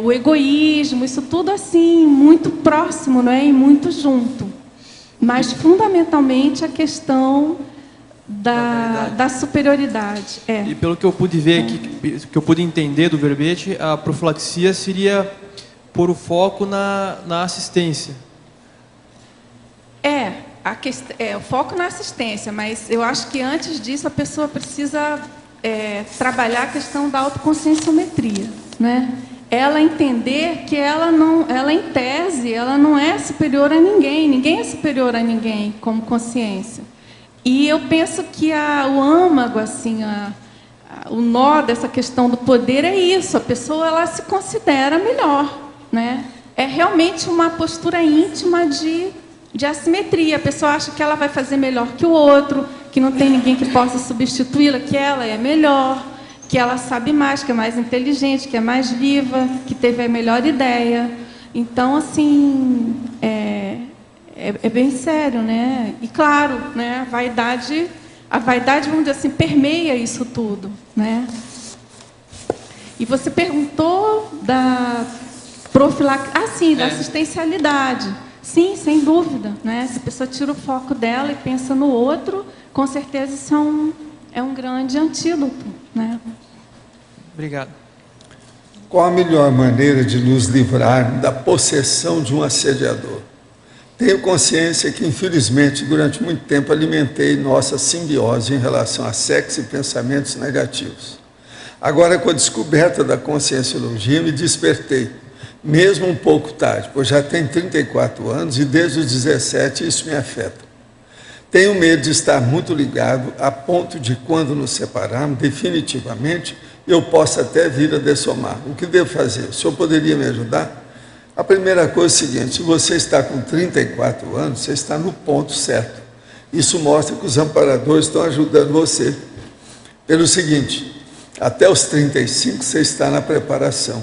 o egoísmo, isso tudo assim, muito próximo, não é? E muito junto. Mas, fundamentalmente, a questão da superioridade. E pelo que eu pude ver aqui, que eu pude entender do verbete, a profilaxia seria pôr o foco na assistência. O foco na assistência, mas eu acho que antes disso a pessoa precisa trabalhar a questão da autoconscienciometria, né? Ela entender que ela, em tese, ela não é superior a ninguém, ninguém é superior a ninguém como consciência. E eu penso que o âmago, assim, o nó dessa questão do poder é isso, a pessoa ela se considera melhor, né? É realmente uma postura íntima de assimetria, a pessoa acha que ela vai fazer melhor que o outro, que não tem ninguém que possa substituí-la, que ela é melhor, que ela sabe mais, que é mais inteligente, que é mais viva, que teve a melhor ideia. Então, assim, é bem sério, né? E, claro, né, a vaidade, vamos dizer assim, permeia isso tudo, né? E você perguntou da profilaxia, da assistencialidade. Sim, sem dúvida, né? Se a pessoa tira o foco dela e pensa no outro, com certeza isso é um grande antídoto, né? Obrigado. Qual a melhor maneira de nos livrar da possessão de um assediador? Tenho consciência que, infelizmente, durante muito tempo alimentei nossa simbiose em relação a sexo e pensamentos negativos. Agora, com a descoberta da conscienciologia, me despertei, mesmo um pouco tarde, pois já tenho 34 anos e desde os 17 isso me afeta. Tenho medo de estar muito ligado a ponto de, quando nos separarmos definitivamente, eu possa até vir a dessomar. O que devo fazer? O senhor poderia me ajudar? A primeira coisa é o seguinte: se você está com 34 anos, você está no ponto certo. Isso mostra que os amparadores estão ajudando você. Pelo seguinte, até os 35 você está na preparação.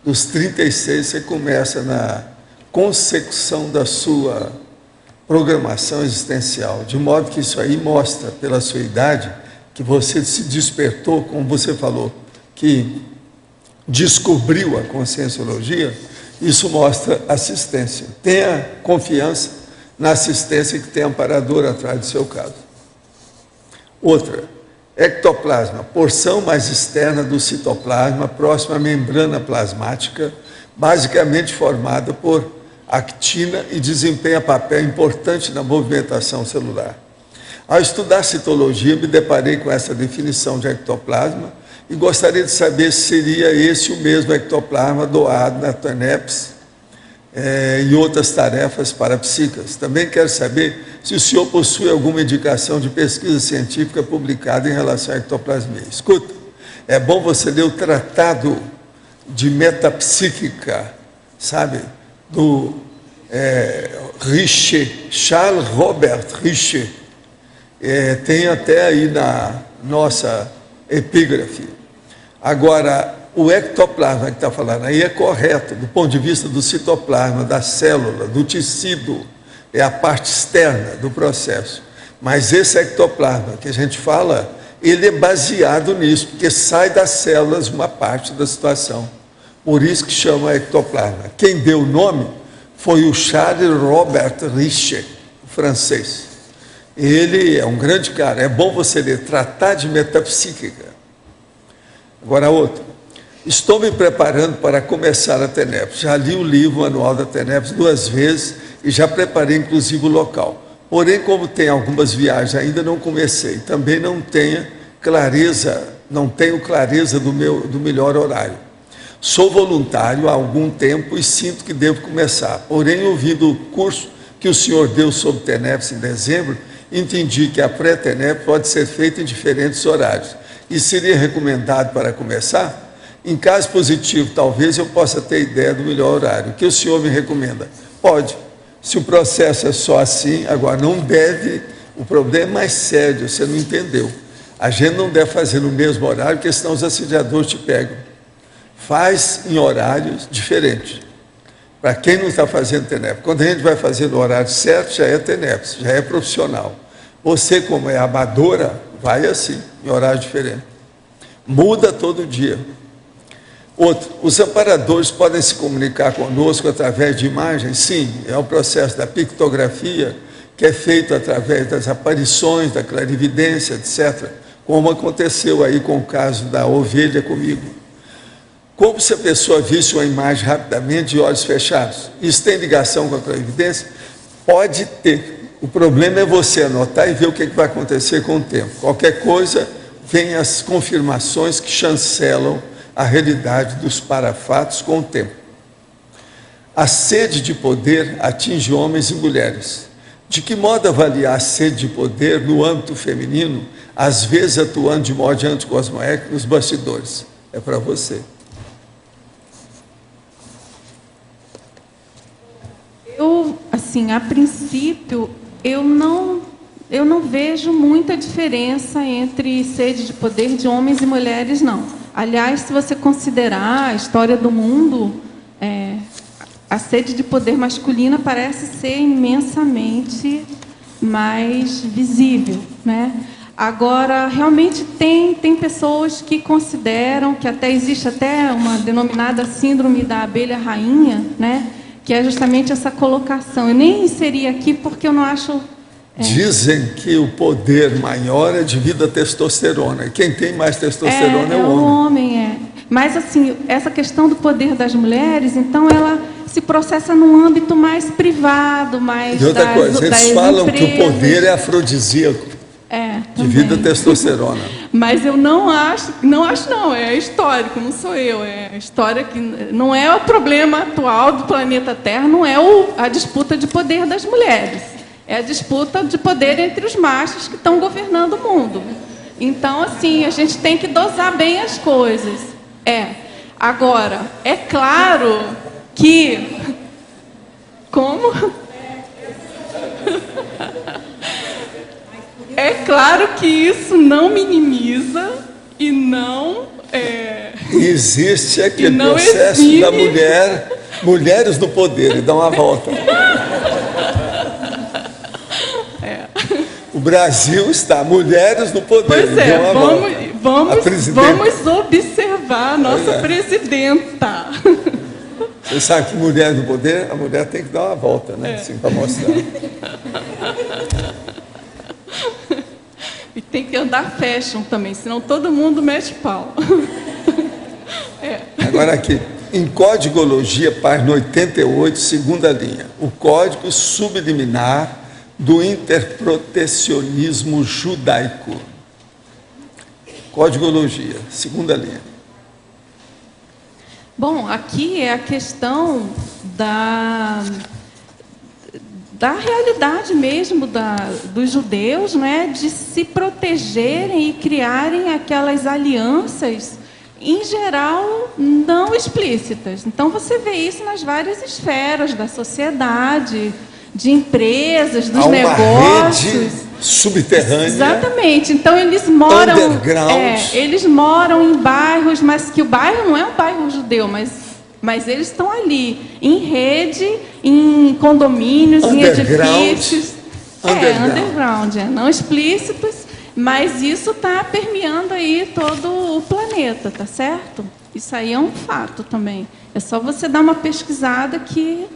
Dos 36 você começa na consecução da sua programação existencial, de modo que isso aí mostra, pela sua idade, que você se despertou, como você falou, que descobriu a conscienciologia. Isso mostra assistência. Tenha confiança na assistência que tem amparador atrás do seu caso. Outra, ectoplasma, porção mais externa do citoplasma, próxima à membrana plasmática, basicamente formada por actina e desempenha papel importante na movimentação celular. Ao estudar citologia, me deparei com essa definição de ectoplasma e gostaria de saber se seria esse o mesmo ectoplasma doado na TENEPS e outras tarefas parapsíquicas. Também quero saber se o senhor possui alguma indicação de pesquisa científica publicada em relação à ectoplasmia. Escuta, é bom você ler o Tratado de Metapsíquica, sabe, do Richer, Charles Robert Richer. Tem até aí na nossa epígrafe. Agora, o ectoplasma que está falando aí é correto, do ponto de vista do citoplasma, da célula, do tecido, é a parte externa do processo. Mas esse ectoplasma que a gente fala, ele é baseado nisso, porque sai das células uma parte da situação. Por isso que chama ectoplasma. Quem deu o nome foi o Charles Robert Richer, o francês. Ele é um grande cara. É bom você ler Tratado de Metapsíquica. Agora outro. Estou me preparando para começar a TENEPS. Já li o livro, o manual da TENEPS 2 vezes e já preparei inclusive o local. Porém, como tem algumas viagens, ainda não comecei. Também não tenho clareza do melhor horário. Sou voluntário há algum tempo e sinto que devo começar. Porém, ouvindo o curso que o senhor deu sobre TENEPS em dezembro, entendi que a pré-TENEPS pode ser feita em diferentes horários. E seria recomendado para começar? Em caso positivo, talvez eu possa ter ideia do melhor horário. O que o senhor me recomenda? Pode. Se o processo é só assim, agora não deve, o problema é mais sério, você não entendeu. A gente não deve fazer no mesmo horário, porque senão os assediadores te pegam. Faz em horários diferentes. Para quem não está fazendo TENEPS, quando a gente vai fazer no horário certo, já é TENEPS, já é profissional. Você, como é amadora, vai assim, em horário diferente. Muda todo dia. Outro, os amparadores podem se comunicar conosco através de imagens? Sim, é o processo da pictografia, que é feito através das aparições, da clarividência, etc., como aconteceu aí com o caso da ovelha comigo. Como se a pessoa visse uma imagem rapidamente de olhos fechados? Isso tem ligação com a clarividência? Pode ter. O problema é você anotar e ver o que vai acontecer com o tempo. Qualquer coisa, vem as confirmações que chancelam a realidade dos parafatos com o tempo. A sede de poder atinge homens e mulheres. De que modo avaliar a sede de poder no âmbito feminino, às vezes atuando de modo anticosmoético nos bastidores? É para você. Eu, assim, a princípio, eu não vejo muita diferença entre sede de poder de homens e mulheres, não. Aliás, se você considerar a história do mundo, a sede de poder masculina parece ser imensamente mais visível, né? Agora, realmente tem pessoas que consideram que existe até uma denominada síndrome da abelha rainha, né? Que é justamente essa colocação. Eu nem inseri aqui porque eu não acho... Dizem que o poder maior é devido à testosterona. E quem tem mais testosterona é o homem. Mas, assim, essa questão do poder das mulheres, então, ela se processa num âmbito mais privado, mais e outra coisa, eles falam que o poder é afrodisíaco. Devido à testosterona. Mas eu não, é histórico, não sou eu. É a história que não é o problema atual do planeta Terra, não é a disputa de poder das mulheres. É a disputa de poder entre os machos que estão governando o mundo. Então, assim, a gente tem que dosar bem as coisas. Agora, é claro que... Como? É claro que isso não minimiza e não... Existe aquele não processo exime. da mulher, mulheres no poder, e dá uma volta. O Brasil está, mulheres no poder. Pois e deu uma volta. Vamos observar a nossa presidenta. Você sabe que mulher no poder, a mulher tem que dar uma volta, né? Assim, para mostrar. E tem que andar fashion também, senão todo mundo mete pau. Agora aqui, em Códigologia, página 88, segunda linha. O código subliminar do interprotecionismo judaico. Códigologia, segunda linha. Bom, aqui é a questão da realidade mesmo dos judeus, né, de se protegerem e criarem aquelas alianças, em geral, não explícitas. Então, você vê isso nas várias esferas da sociedade, de empresas, dos negócios. Rede subterrânea. Exatamente. Então, eles moram... Underground. Eles moram em bairros, mas que o bairro não é um bairro judeu, mas eles estão ali, em rede, em condomínios, em edifícios. Underground, não explícitos, mas isso está permeando aí todo o planeta, tá certo? Isso aí é um fato também. É só você dar uma pesquisada que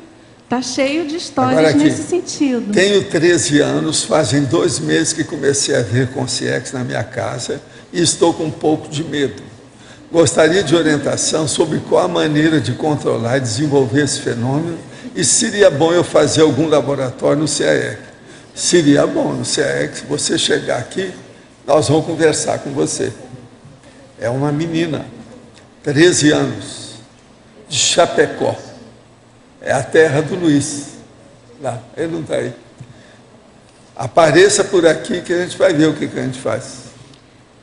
está cheio de histórias nesse sentido. Tenho 13 anos, fazem 2 meses que comecei a ver consciência na minha casa e estou com um pouco de medo. Gostaria de orientação sobre qual a maneira de controlar e desenvolver esse fenômeno e seria bom eu fazer algum laboratório no CAEC. Seria bom no CAEC, se você chegar aqui, nós vamos conversar com você. É uma menina, 13 anos, de Chapecó. É a terra do Luiz. Lá, ele não está aí. Apareça por aqui que a gente vai ver o que a gente faz.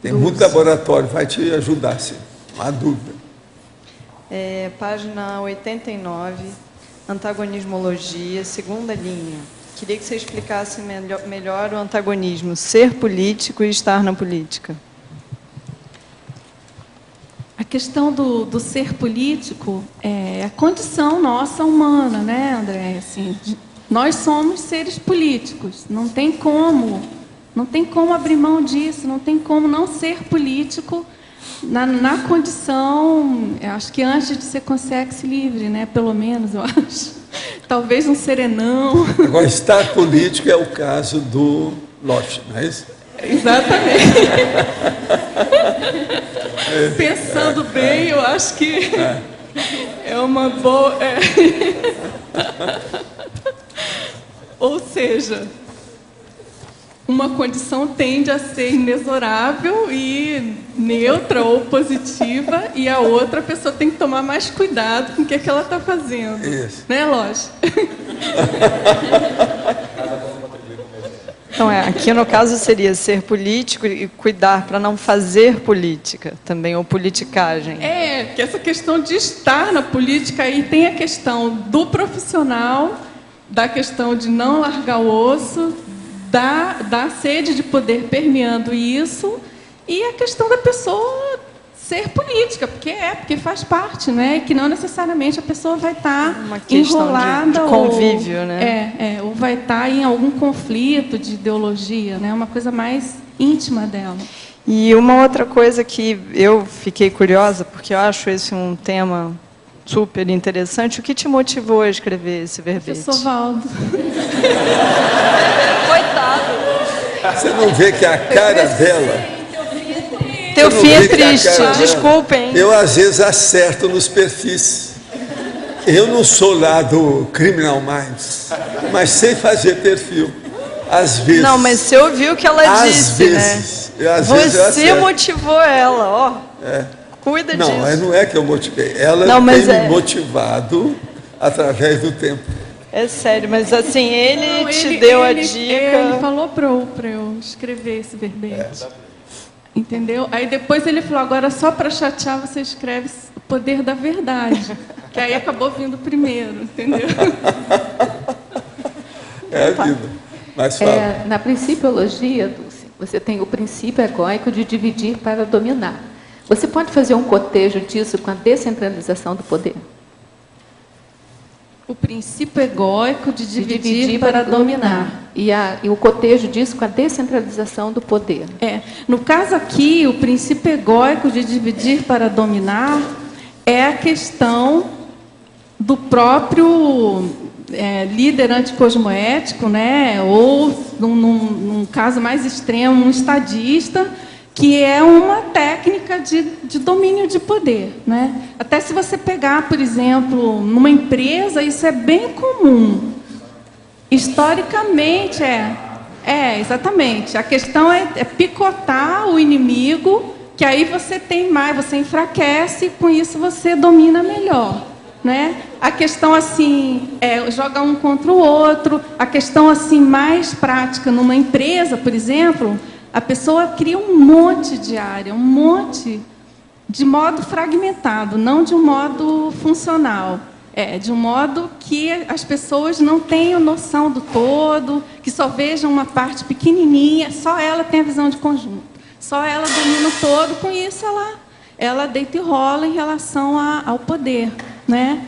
Tem muito laboratório, vai te ajudar, sim. Não há dúvida. Página 89, antagonismologia, segunda linha. Queria que você explicasse melhor o antagonismo, ser político e estar na política. A questão do ser político é a condição nossa humana, né, André? Assim, nós somos seres políticos, não tem como abrir mão disso, não tem como não ser político na condição, eu acho que antes de ser consciência livre, né, pelo menos, eu acho. Talvez um serenão. Agora, estar político é o caso do Lott, não é isso? Exatamente. Pensando bem, eu acho que é uma boa... Ou seja, uma condição tende a ser inexorável e neutra ou positiva, e a outra a pessoa tem que tomar mais cuidado com o que ela está fazendo. Isso. Né, Lógico? Então, aqui no caso seria ser político e cuidar para não fazer política também, ou politicagem. Que essa questão de estar na política, aí tem a questão do profissional, da questão de não largar o osso, da sede de poder permeando isso, e a questão da pessoa ser política, porque faz parte, né? Que não necessariamente a pessoa vai estar enrolada de convívio, né? Ou vai estar em algum conflito de ideologia, né? Uma coisa mais íntima dela. E uma outra coisa que eu fiquei curiosa, porque eu acho esse um tema super interessante, o que te motivou a escrever esse verbete? Professor Valdo. Coitado. Você não vê que a cara dela... Teu fim é triste, desculpem. Eu, às vezes, acerto nos perfis. Eu não sou lá do Criminal Minds, mas sei fazer perfil. Às vezes. Não, mas você ouviu o que ela disse, vezes, né? Às vezes eu você motivou ela, ó. Cuida disso. Não, mas não é que eu motivei. Ela tem me motivado através do tempo. É sério, mas assim, ele te deu a dica... Ele falou para eu escrever esse verbete. Entendeu? Aí depois ele falou, agora só para chatear você escreve o poder da verdade. Que aí acabou vindo primeiro, entendeu? É a vida. Mas fala. Na principiologia, Dulce, você tem o princípio egóico de dividir para dominar. Você pode fazer um cotejo disso com a descentralização do poder? O princípio egóico de dividir para dominar. E o cotejo disso com a descentralização do poder. No caso aqui, o princípio egóico de dividir para dominar é a questão do próprio líder anticosmoético, né? Ou, num caso mais extremo, um estadista, que é uma técnica de domínio de poder, né? Até se você pegar, por exemplo, numa empresa, isso é bem comum. Historicamente, exatamente. A questão é picotar o inimigo, que aí você tem mais, você enfraquece, e com isso você domina melhor, né? A questão assim joga um contra o outro. A questão assim mais prática numa empresa, por exemplo, a pessoa cria um monte de área, um monte de modo fragmentado, não de um modo funcional. De um modo que as pessoas não tenham noção do todo, que só vejam uma parte pequenininha, só ela tem a visão de conjunto. Só ela domina o todo, com isso ela deita e rola em relação ao poder, né?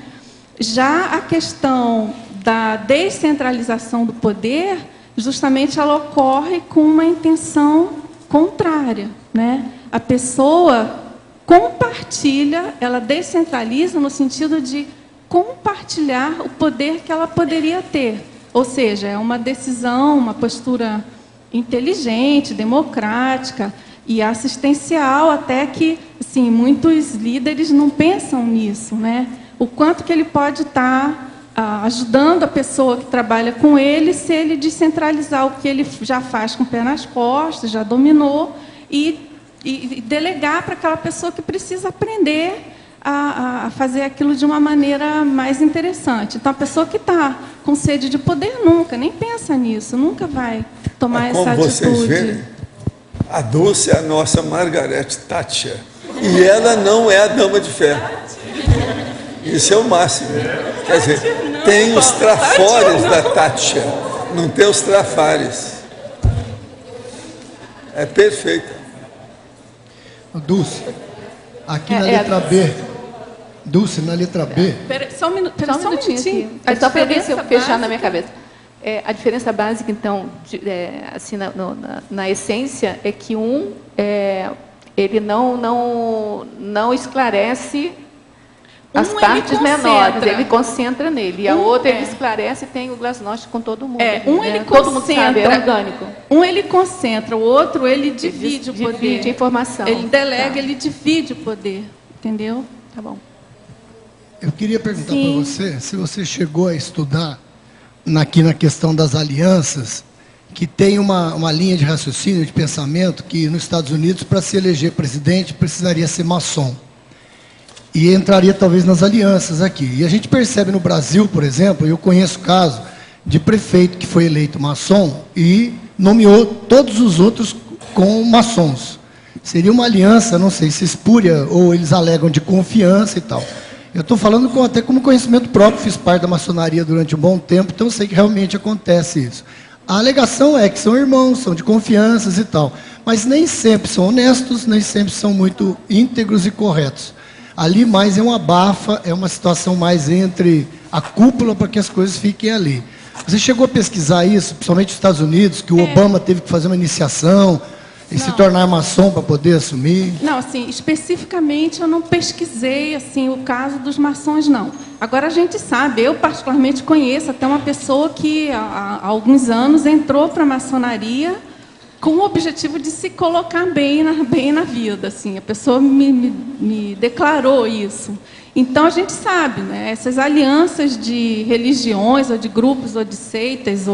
Já a questão da descentralização do poder, justamente ela ocorre com uma intenção contrária, né? A pessoa compartilha, ela descentraliza no sentido de compartilhar o poder que ela poderia ter. Ou seja, é uma decisão, uma postura inteligente, democrática e assistencial, até que assim, muitos líderes não pensam nisso, né? O quanto que ele pode estar ajudando a pessoa que trabalha com ele, se ele descentralizar o que ele já faz com o pé nas costas, já dominou, e delegar para aquela pessoa que precisa aprender a fazer aquilo de uma maneira mais interessante. Então, a pessoa que está com sede de poder nunca, nem pensa nisso, nunca vai tomar essa atitude. Como vocês verem, a Dulce é a nossa Margaret Thatcher, e ela não é a dama de ferro. Isso é o máximo. Quer dizer, tem os trafores da Thatcher, não tem os trafares. É perfeito. Dulce, aqui na letra B. Dulce, na letra B. Só um minutinho. É só para ver se eu fechar na minha cabeça. A diferença básica, então, assim, na essência, é que ele não esclarece as partes menores, ele concentra nele. E a outra ele esclarece e tem o glasnost com todo mundo. Ele todo mundo sabe, é orgânico. Um ele concentra, o outro ele divide o poder. Divide a informação. Ele delega, ele divide o poder. Entendeu? Tá bom. Eu queria perguntar para você, se você chegou a estudar aqui na questão das alianças, que tem uma linha de raciocínio, de pensamento, que nos Estados Unidos, para se eleger presidente, precisaria ser maçom. E entraria talvez nas alianças aqui. E a gente percebe no Brasil, por exemplo, eu conheço caso de prefeito que foi eleito maçom e nomeou todos os outros com maçons. Seria uma aliança, não sei se espúria ou eles alegam de confiança e tal. Eu estou falando até como conhecimento próprio, fiz parte da maçonaria durante um bom tempo, então eu sei que realmente acontece isso. A alegação é que são irmãos, são de confianças e tal, mas nem sempre são honestos, nem sempre são muito íntegros e corretos. Ali mais é uma abafa, é uma situação mais entre a cúpula para que as coisas fiquem ali. Você chegou a pesquisar isso, principalmente nos Estados Unidos, que o Obama teve que fazer uma iniciação e se tornar maçom para poder assumir? Não, assim, especificamente eu não pesquisei assim, o caso dos maçons, não. Agora a gente sabe, eu particularmente conheço até uma pessoa que há alguns anos entrou para a maçonaria com o objetivo de se colocar bem na vida. Assim. A pessoa me declarou isso. Então, a gente sabe, né, essas alianças de religiões, ou de grupos, ou de seitas,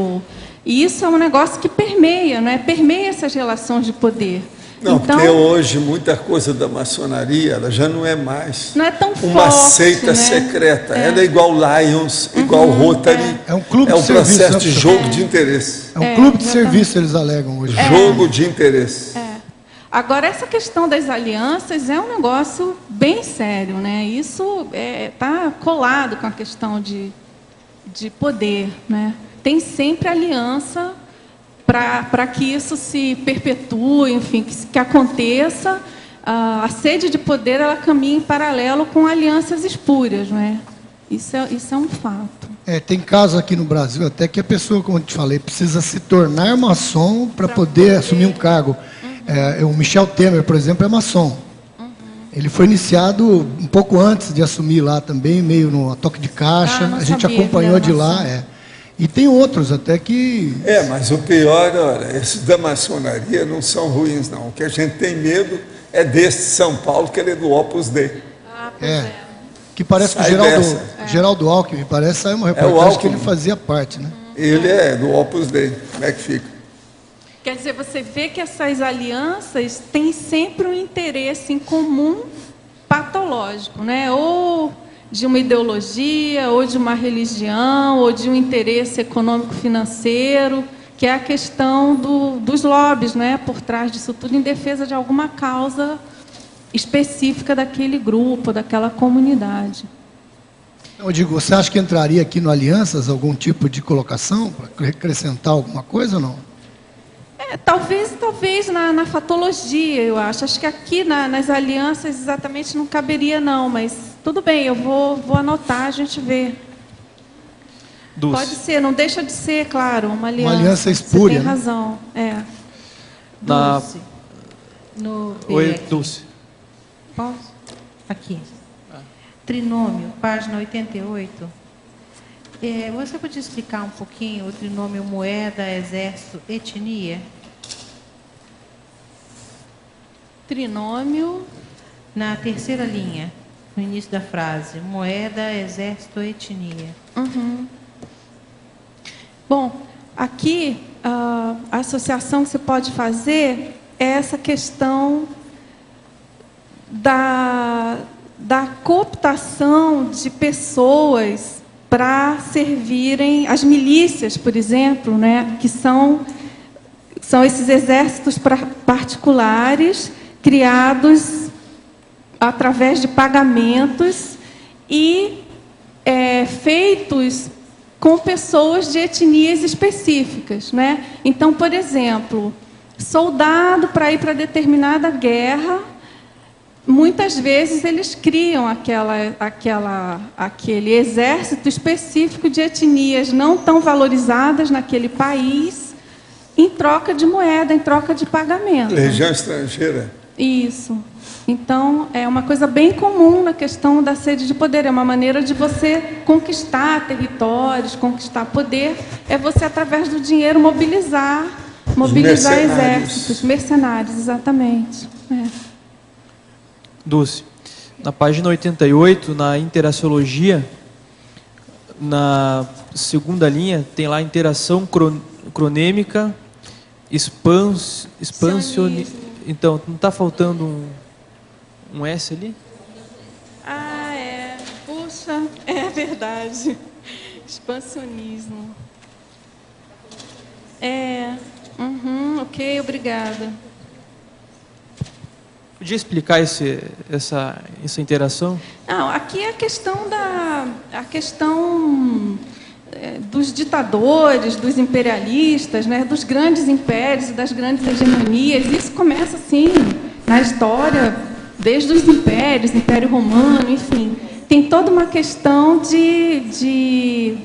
e isso é um negócio que permeia, né, permeia essas relações de poder. Não, então, porque hoje muita coisa da maçonaria ela já não é mais uma seita, né, secreta. Ela é igual Lions, igual Rotary. É um clube de serviço. É um processo de jogo de interesse. É um clube de serviço, eles alegam hoje. Jogo de interesse. Agora, essa questão das alianças é um negócio bem sério, né? Isso está colado com a questão de poder, né? Tem sempre aliança para que isso se perpetue, enfim, que aconteça. A sede de poder, ela caminha em paralelo com alianças espúrias, né? Isso é um fato. Tem casos aqui no Brasil até que a pessoa, como eu te falei, precisa se tornar maçom para poder assumir um cargo. O Michel Temer, por exemplo, é maçom. Ele foi iniciado um pouco antes de assumir lá também, meio no toque de caixa. A gente acompanhou de lá. E tem outros até que... mas o pior, olha, esses da maçonaria não são ruins, não. O que a gente tem medo é desse de São Paulo, que ele é do Opus Dei. Que parece que o Geraldo Alckmin, parece, saiu uma reportagem que ele fazia parte, né? Ele é do Opus Dei. Como é que fica? Quer dizer, você vê que essas alianças têm sempre um interesse em comum patológico, né? Ou de uma ideologia, ou de uma religião, ou de um interesse econômico-financeiro, que é a questão dos lobbies, né? Por trás disso tudo, em defesa de alguma causa específica daquele grupo, daquela comunidade. Eu digo, você acha que entraria aqui no Alianças algum tipo de colocação para acrescentar alguma coisa ou não? Talvez na fatologia, eu acho. Acho que aqui nas alianças exatamente não caberia, não, mas tudo bem, eu vou anotar, a gente vê. Dulce. Pode ser, não deixa de ser, claro, uma aliança. Uma aliança espúria. Você tem razão. Dulce. No Oi, Dulce. Posso? Aqui. Trinômio, página 88. Você podia explicar um pouquinho o trinômio moeda, exército, etnia? Trinômio. Na terceira linha, no início da frase. Moeda, exército, etnia. Bom, aqui a associação que você pode fazer é essa questão da cooptação de pessoas para servirem as milícias, por exemplo, né, que são esses exércitos particulares criados através de pagamentos e feitos com pessoas de etnias específicas, né? Então, por exemplo, soldado para ir para determinada guerra, muitas vezes eles criam aquele exército específico de etnias não tão valorizadas naquele país, em troca de moeda, em troca de pagamento. Legião estrangeira. Isso. Então, é uma coisa bem comum na questão da sede de poder. É uma maneira de você conquistar territórios, conquistar poder. É você, através do dinheiro, mobilizar exércitos. Mercenários, exatamente. Dulce, na página 88, na interaciologia, na segunda linha, tem lá interação cronêmica, expansionismo. Então, não está faltando um S ali? Puxa, é verdade. Expansionismo. Ok, obrigada. Podia explicar essa interação? Não, aqui é a questão dos ditadores, dos imperialistas, né, dos grandes impérios e das grandes hegemonias. Isso começa assim na história, desde os impérios, Império Romano, enfim. Tem toda uma questão de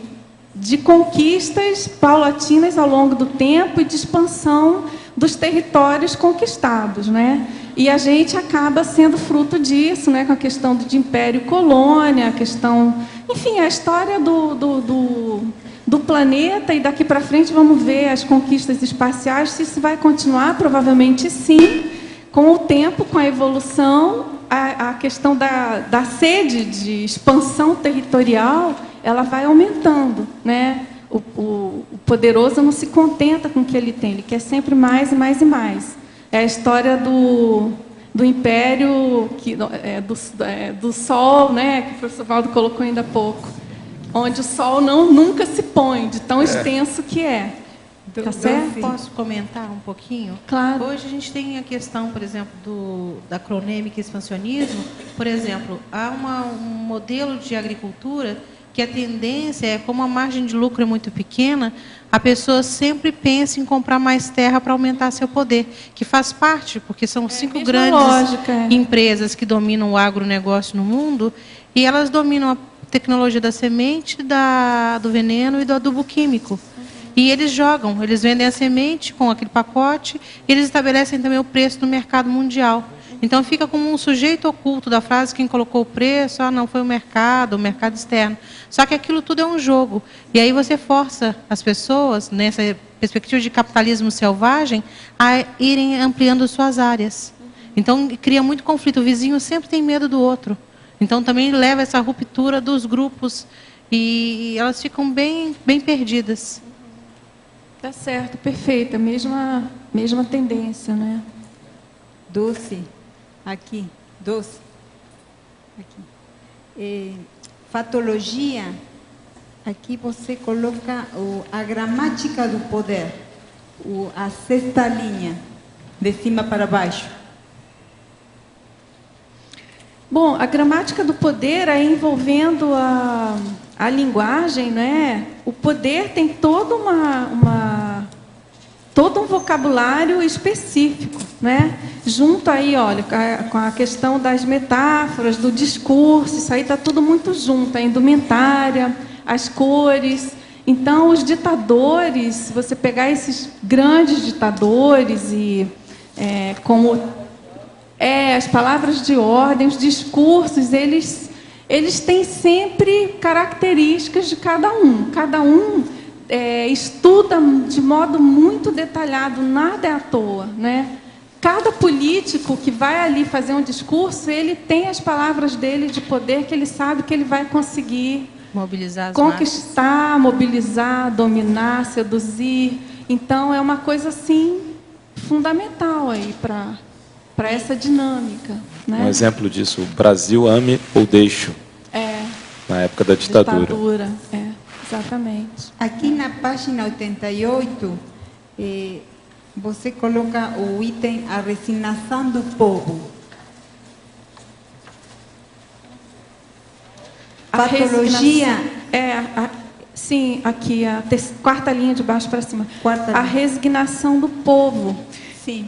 conquistas paulatinas ao longo do tempo e de expansão dos territórios conquistados, né? E a gente acaba sendo fruto disso, né, com a questão de império e colônia, a questão... Enfim, a história do planeta, e daqui para frente vamos ver as conquistas espaciais, se isso vai continuar, provavelmente sim. Com o tempo, com a evolução, a questão da sede de expansão territorial, ela vai aumentando, né? O poderoso não se contenta com o que ele tem, ele quer sempre mais e mais e mais. É a história do império, do Sol, né, que o professor Valdo colocou ainda há pouco, onde o Sol nunca se põe, de tão extenso que é. Tá certo? Posso comentar um pouquinho? Claro. Hoje a gente tem a questão, por exemplo, da cronêmica e expansionismo. Por exemplo, há um modelo de agricultura que a tendência é, como a margem de lucro é muito pequena, a pessoa sempre pensa em comprar mais terra para aumentar seu poder, que faz parte, porque são 5 grandes empresas que dominam o agronegócio no mundo, e elas dominam a tecnologia da semente, do veneno e do adubo químico. E eles jogam, eles vendem a semente com aquele pacote, e eles estabelecem também o preço no mercado mundial. Então, fica como um sujeito oculto da frase, quem colocou o preço, não foi o mercado externo. Só que aquilo tudo é um jogo. E aí você força as pessoas, nessa perspectiva de capitalismo selvagem, a irem ampliando suas áreas. Então, cria muito conflito. O vizinho sempre tem medo do outro. Então, também leva essa ruptura dos grupos e elas ficam bem perdidas. Tá certo, perfeita. Mesma tendência, né? Dulce. Aqui, Dulce. Aqui. Fatologia. Aqui você coloca a gramática do poder. A 6ª linha, de cima para baixo. Bom, a gramática do poder é envolvendo a linguagem, né? O poder tem todo um vocabulário específico, né? Junto aí, olha, com a questão das metáforas, do discurso, isso aí está tudo muito junto, a indumentária, as cores. Então, os ditadores, se você pegar esses grandes ditadores e as palavras de ordem, os discursos, eles têm sempre características de cada um. Cada um estuda de modo muito detalhado, nada é à toa, né? Cada político que vai ali fazer um discurso, ele tem as palavras dele de poder que ele sabe que ele vai conseguir mobilizar, conquistar, mobilizar, dominar, seduzir. Então, é uma coisa assim fundamental aí para essa dinâmica, né? Um exemplo disso, o Brasil ame ou deixo. Na época da ditadura. Exatamente. Aqui na página 88, você coloca o item a resignação do povo. Patologia. Sim, aqui, a 4ª linha de baixo para cima. A resignação do povo. Sim.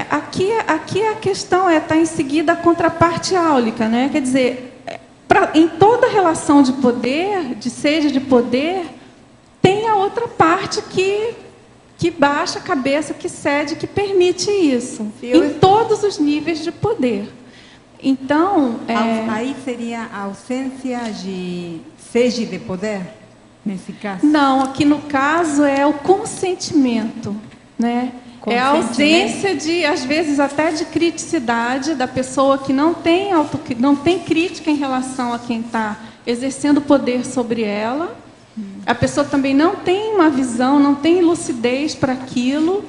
Aqui a questão está em seguida a contraparte áulica, né? Quer dizer, em toda relação de poder, de sede de poder, tem a outra parte que baixa a cabeça, que cede, que permite isso. Em todos os níveis de poder. Então... Aí seria a ausência de sede de poder, nesse caso? Não, aqui no caso é o consentimento, né? É a ausência de, às vezes, até de criticidade da pessoa que não tem crítica em relação a quem está exercendo poder sobre ela. A pessoa também não tem uma visão, não tem lucidez para aquilo.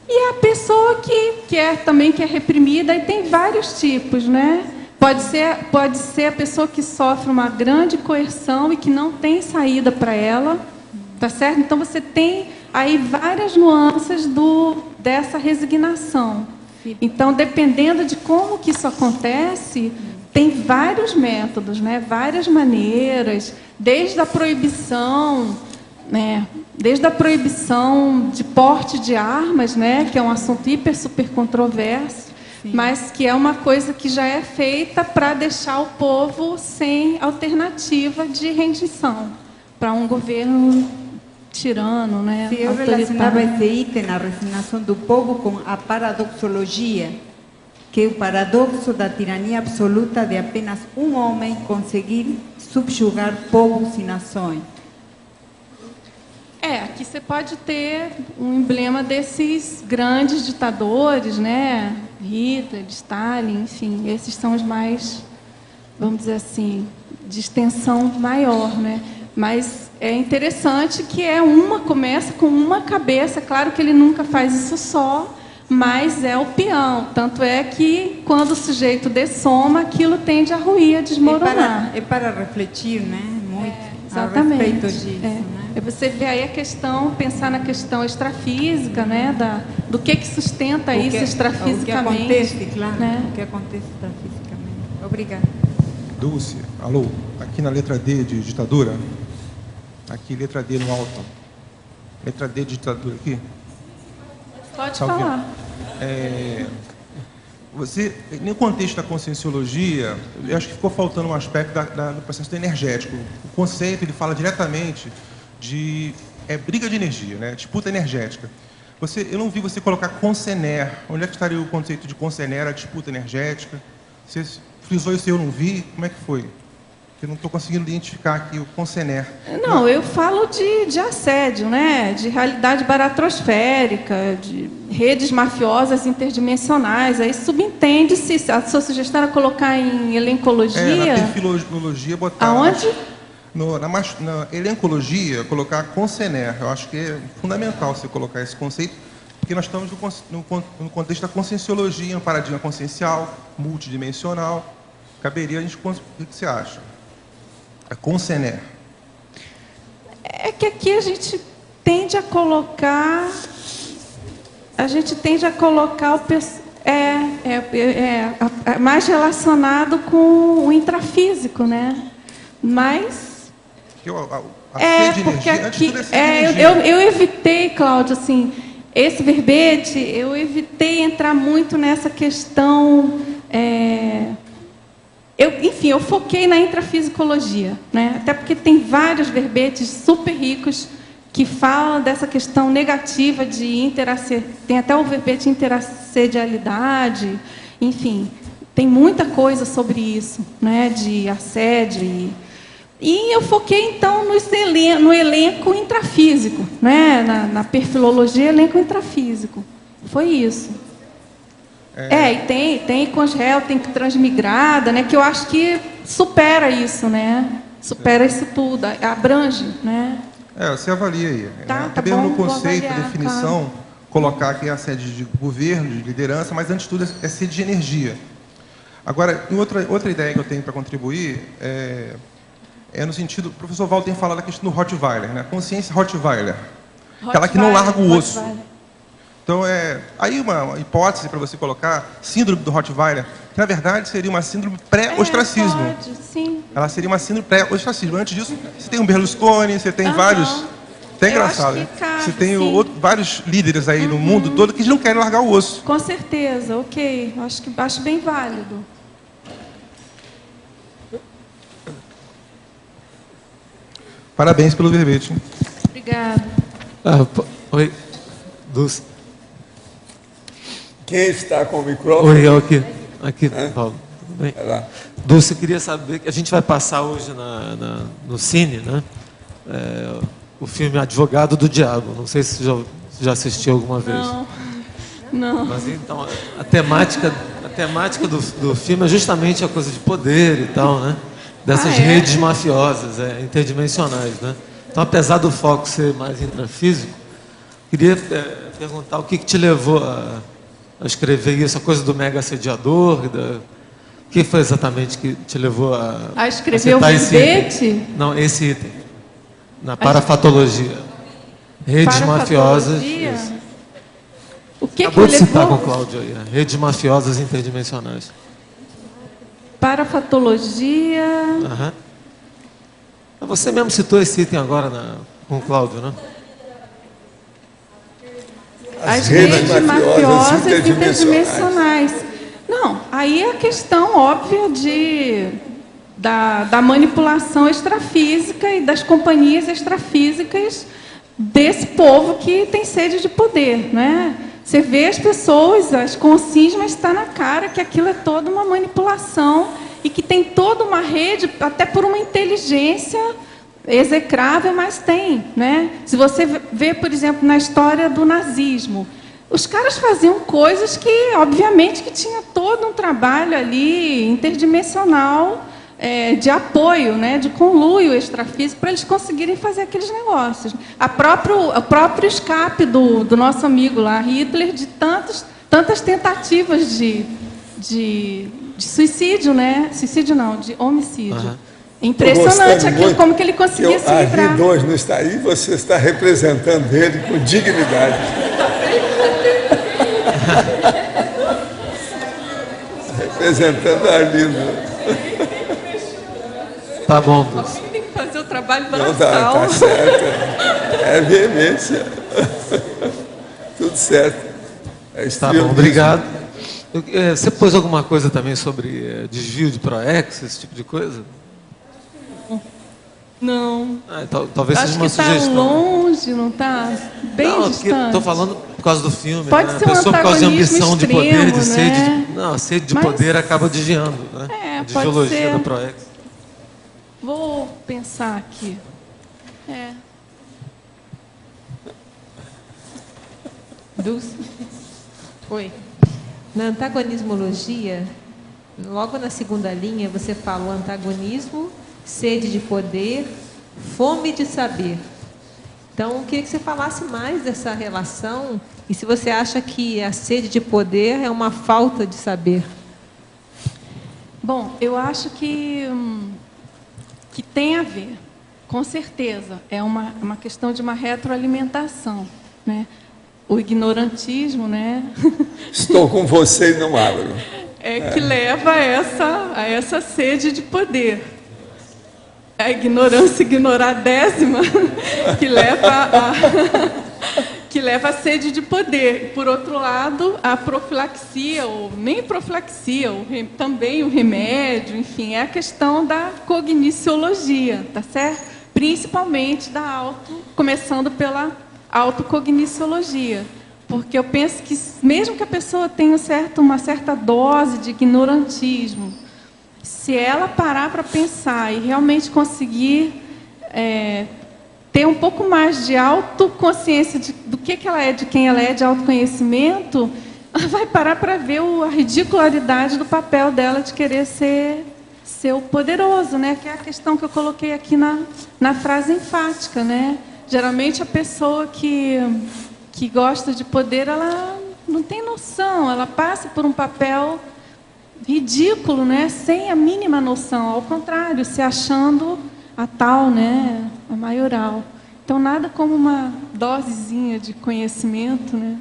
E a pessoa que é reprimida, e tem vários tipos, né? Pode ser a pessoa que sofre uma grande coerção e que não tem saída para ela, tá certo? Então, você tem aí várias nuances dessa resignação. Então, dependendo de como que isso acontece, tem vários métodos, né? Várias maneiras, desde a proibição, né? Desde a proibição de porte de armas, né? Que é um assunto super controverso, mas que é uma coisa que já é feita para deixar o povo sem alternativa de rendição para um governo tirano, né? Se eu relacionava esse item, a resignação do povo, com a paradoxologia, que é o paradoxo da tirania absoluta de apenas um homem conseguir subjugar povos e nações. Aqui você pode ter um emblema desses grandes ditadores, né? Hitler, Stalin, enfim, esses são os mais, vamos dizer assim, de extensão maior, né? Mas é interessante que começa com uma cabeça, claro que ele nunca faz isso só, mas é o peão. Tanto é que, quando o sujeito dessoma, aquilo tende a ruir, a desmoronar. É para refletir, né? Muito exatamente. a respeito disso. É Você vê aí a questão, pensar na questão extrafísica, né, do que sustenta isso extrafisicamente. O que acontece, claro, né? o que acontece extrafisicamente. Obrigada. Dulce, alô, aqui na letra D de ditadura, aqui letra D no alto, letra D de ditadura aqui. Pode falar. Você, no contexto da conscienciologia, eu acho que ficou faltando um aspecto do processo energético. O conceito, ele fala diretamente de briga de energia, né? Disputa energética. Eu não vi você colocar concener. Onde é que estaria o conceito de concener, a disputa energética? Você frisou isso e eu não vi? Como é que foi? Eu não estou conseguindo identificar aqui o concener. Não, eu falo de assédio, né? De realidade baratrosférica, de redes mafiosas interdimensionais. Aí subentende-se, a sua sugestão era colocar em elencologia. Na perfilologia, botar... Aonde? Na elencologia, colocar concener. Eu acho que é fundamental você colocar esse conceito, porque nós estamos no contexto da conscienciologia, no paradigma consciencial, multidimensional. Caberia a gente... O que você acha? É concener. É que aqui a gente tende a colocar mais relacionado com o intrafísico, né? Mas porque aqui eu evitei, Cláudio, assim, esse verbete, eu evitei entrar muito nessa questão. Enfim, eu foquei na intrafisicologia, né? Até porque tem vários verbetes super ricos que falam dessa questão negativa de tem até o verbete interassedialidade, enfim, tem muita coisa sobre isso, né? De assédio e eu foquei então no elenco intrafísico, né? Na perfilologia, elenco intrafísico. Foi isso. E tem Consréu, tem transmigrada, né? Que eu acho que supera isso, né? Supera isso tudo, abrange, né? Você avalia aí. Tá Cabendo bom, no conceito, avaliar, definição, claro. Colocar aqui a sede de governo, de liderança, mas antes de tudo é sede de energia. Agora, outra ideia que eu tenho para contribuir é no sentido, o professor Val tem falado da questão do Rottweiler, né? Consciência Rottweiler, aquela que não larga o osso. Então, aí uma hipótese para você colocar, síndrome do Rottweiler, que na verdade seria uma síndrome pré-ostracismo. Sim. Ela seria uma síndrome pré-ostracismo. Antes disso, você tem um Berlusconi, você tem vários... Até engraçado, né? Você tem vários líderes aí no mundo todo que não querem largar o osso. Com certeza, ok. Acho bem válido. Parabéns pelo verbete. Obrigada. Oi, Dulce. Quem está com o microfone? Oi, eu aqui, Paulo. Tudo bem? Dulce, eu queria saber que a gente vai passar hoje no Cine, né? O filme Advogado do Diabo. Não sei se você já assistiu alguma vez. Não. Mas então, a temática do filme é justamente a coisa de poder e tal, né? Dessas redes mafiosas, interdimensionais, né? Então, apesar do foco ser mais intrafísico, queria perguntar o que te levou a escrever isso, a coisa do mega assediador, o que foi exatamente que te levou a escrever o verbete? Não, esse item. Na parafatologia. Redes mafiosas. Isso. O que acabou de citar com o Cláudio aí, redes mafiosas interdimensionais. Parafatologia. Você mesmo citou esse item agora com o Cláudio, né? As redes mafiosas interdimensionais. Não, aí é a questão óbvia da manipulação extrafísica e das companhias extrafísicas desse povo que tem sede de poder, né? Você vê as pessoas, as consciências, mas está na cara que aquilo é toda uma manipulação e que tem toda uma rede, até por uma inteligência execrável, mas tem, né? Se você vê, por exemplo, na história do nazismo, os caras faziam coisas que, obviamente, que tinha todo um trabalho ali interdimensional de apoio, né, de conluio extrafísico para eles conseguirem fazer aqueles negócios. O próprio escape do nosso amigo lá, Hitler, de tantas tentativas de suicídio, né? Suicídio não, de homicídio. Impressionante aquilo, como que ele conseguia se livrar. A R2 não está aí, você está representando ele com dignidade. Representando a Arlindo. Tá bom, Dulce. Tem que fazer o trabalho Não, braçal. tá certo. É veemência. Tudo certo. Tá bom, obrigado. Você pôs alguma coisa também sobre desvio de PROEX, esse tipo de coisa? Não. Talvez seja uma sugestão. Acho que está longe, não está? Bem distante. Estou falando por causa do filme. Pode ser a pessoa, por causa de ambição extremo, de poder, de né? sede. Não, a sede de poder acaba desviando. Né? A desviologia da PROEX. Vou pensar aqui. Dulce? Oi. Na antagonismologia, logo na segunda linha, você fala o antagonismo, sede de poder, fome de saber. Então, eu queria que você falasse mais dessa relação e se você acha que a sede de poder é uma falta de saber. Bom, eu acho que tem a ver, com certeza. É uma questão de uma retroalimentação, né? O ignorantismo, né? Estou com você e não abro. É que leva a essa sede de poder. A ignorância, ignorar a décima, que leva a sede de poder. Por outro lado, a profilaxia, ou nem profilaxia, também o remédio, enfim, é a questão da cogniciologia, tá certo? Principalmente começando pela autocogniciologia. Porque eu penso que, mesmo que a pessoa tenha uma certa dose de ignorantismo, se ela parar para pensar e realmente conseguir ter um pouco mais de autoconsciência do que ela é, de quem ela é, de autoconhecimento, ela vai parar para ver a ridicularidade do papel dela de querer ser o poderoso, né? Que é a questão que eu coloquei aqui na frase enfática, né? Geralmente a pessoa que gosta de poder, ela não tem noção, ela passa por um papel ridículo, né? Sem a mínima noção, ao contrário, se achando a tal, né? A maioral. Então, nada como uma dosezinha de conhecimento, né?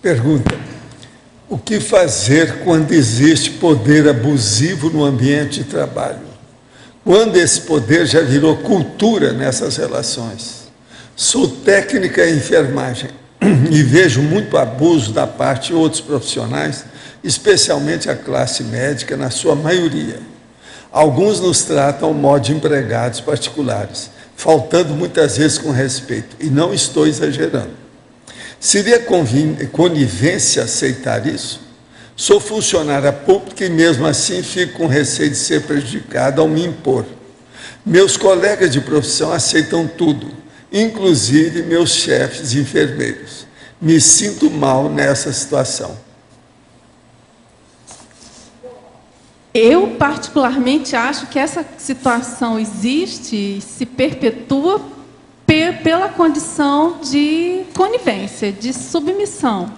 Pergunta: o que fazer quando existe poder abusivo no ambiente de trabalho? Quando esse poder já virou cultura nessas relações? Sou técnica em enfermagem e vejo muito abuso da parte de outros profissionais, especialmente a classe médica, na sua maioria. Alguns nos tratam ao modo de empregados particulares, faltando muitas vezes com respeito, e não estou exagerando. Seria conivência aceitar isso? Sou funcionária pública e mesmo assim fico com receio de ser prejudicada ao me impor. Meus colegas de profissão aceitam tudo, inclusive meus chefes enfermeiros. Me sinto mal nessa situação. Eu, particularmente, acho que essa situação existe e se perpetua pela condição de conivência, de submissão.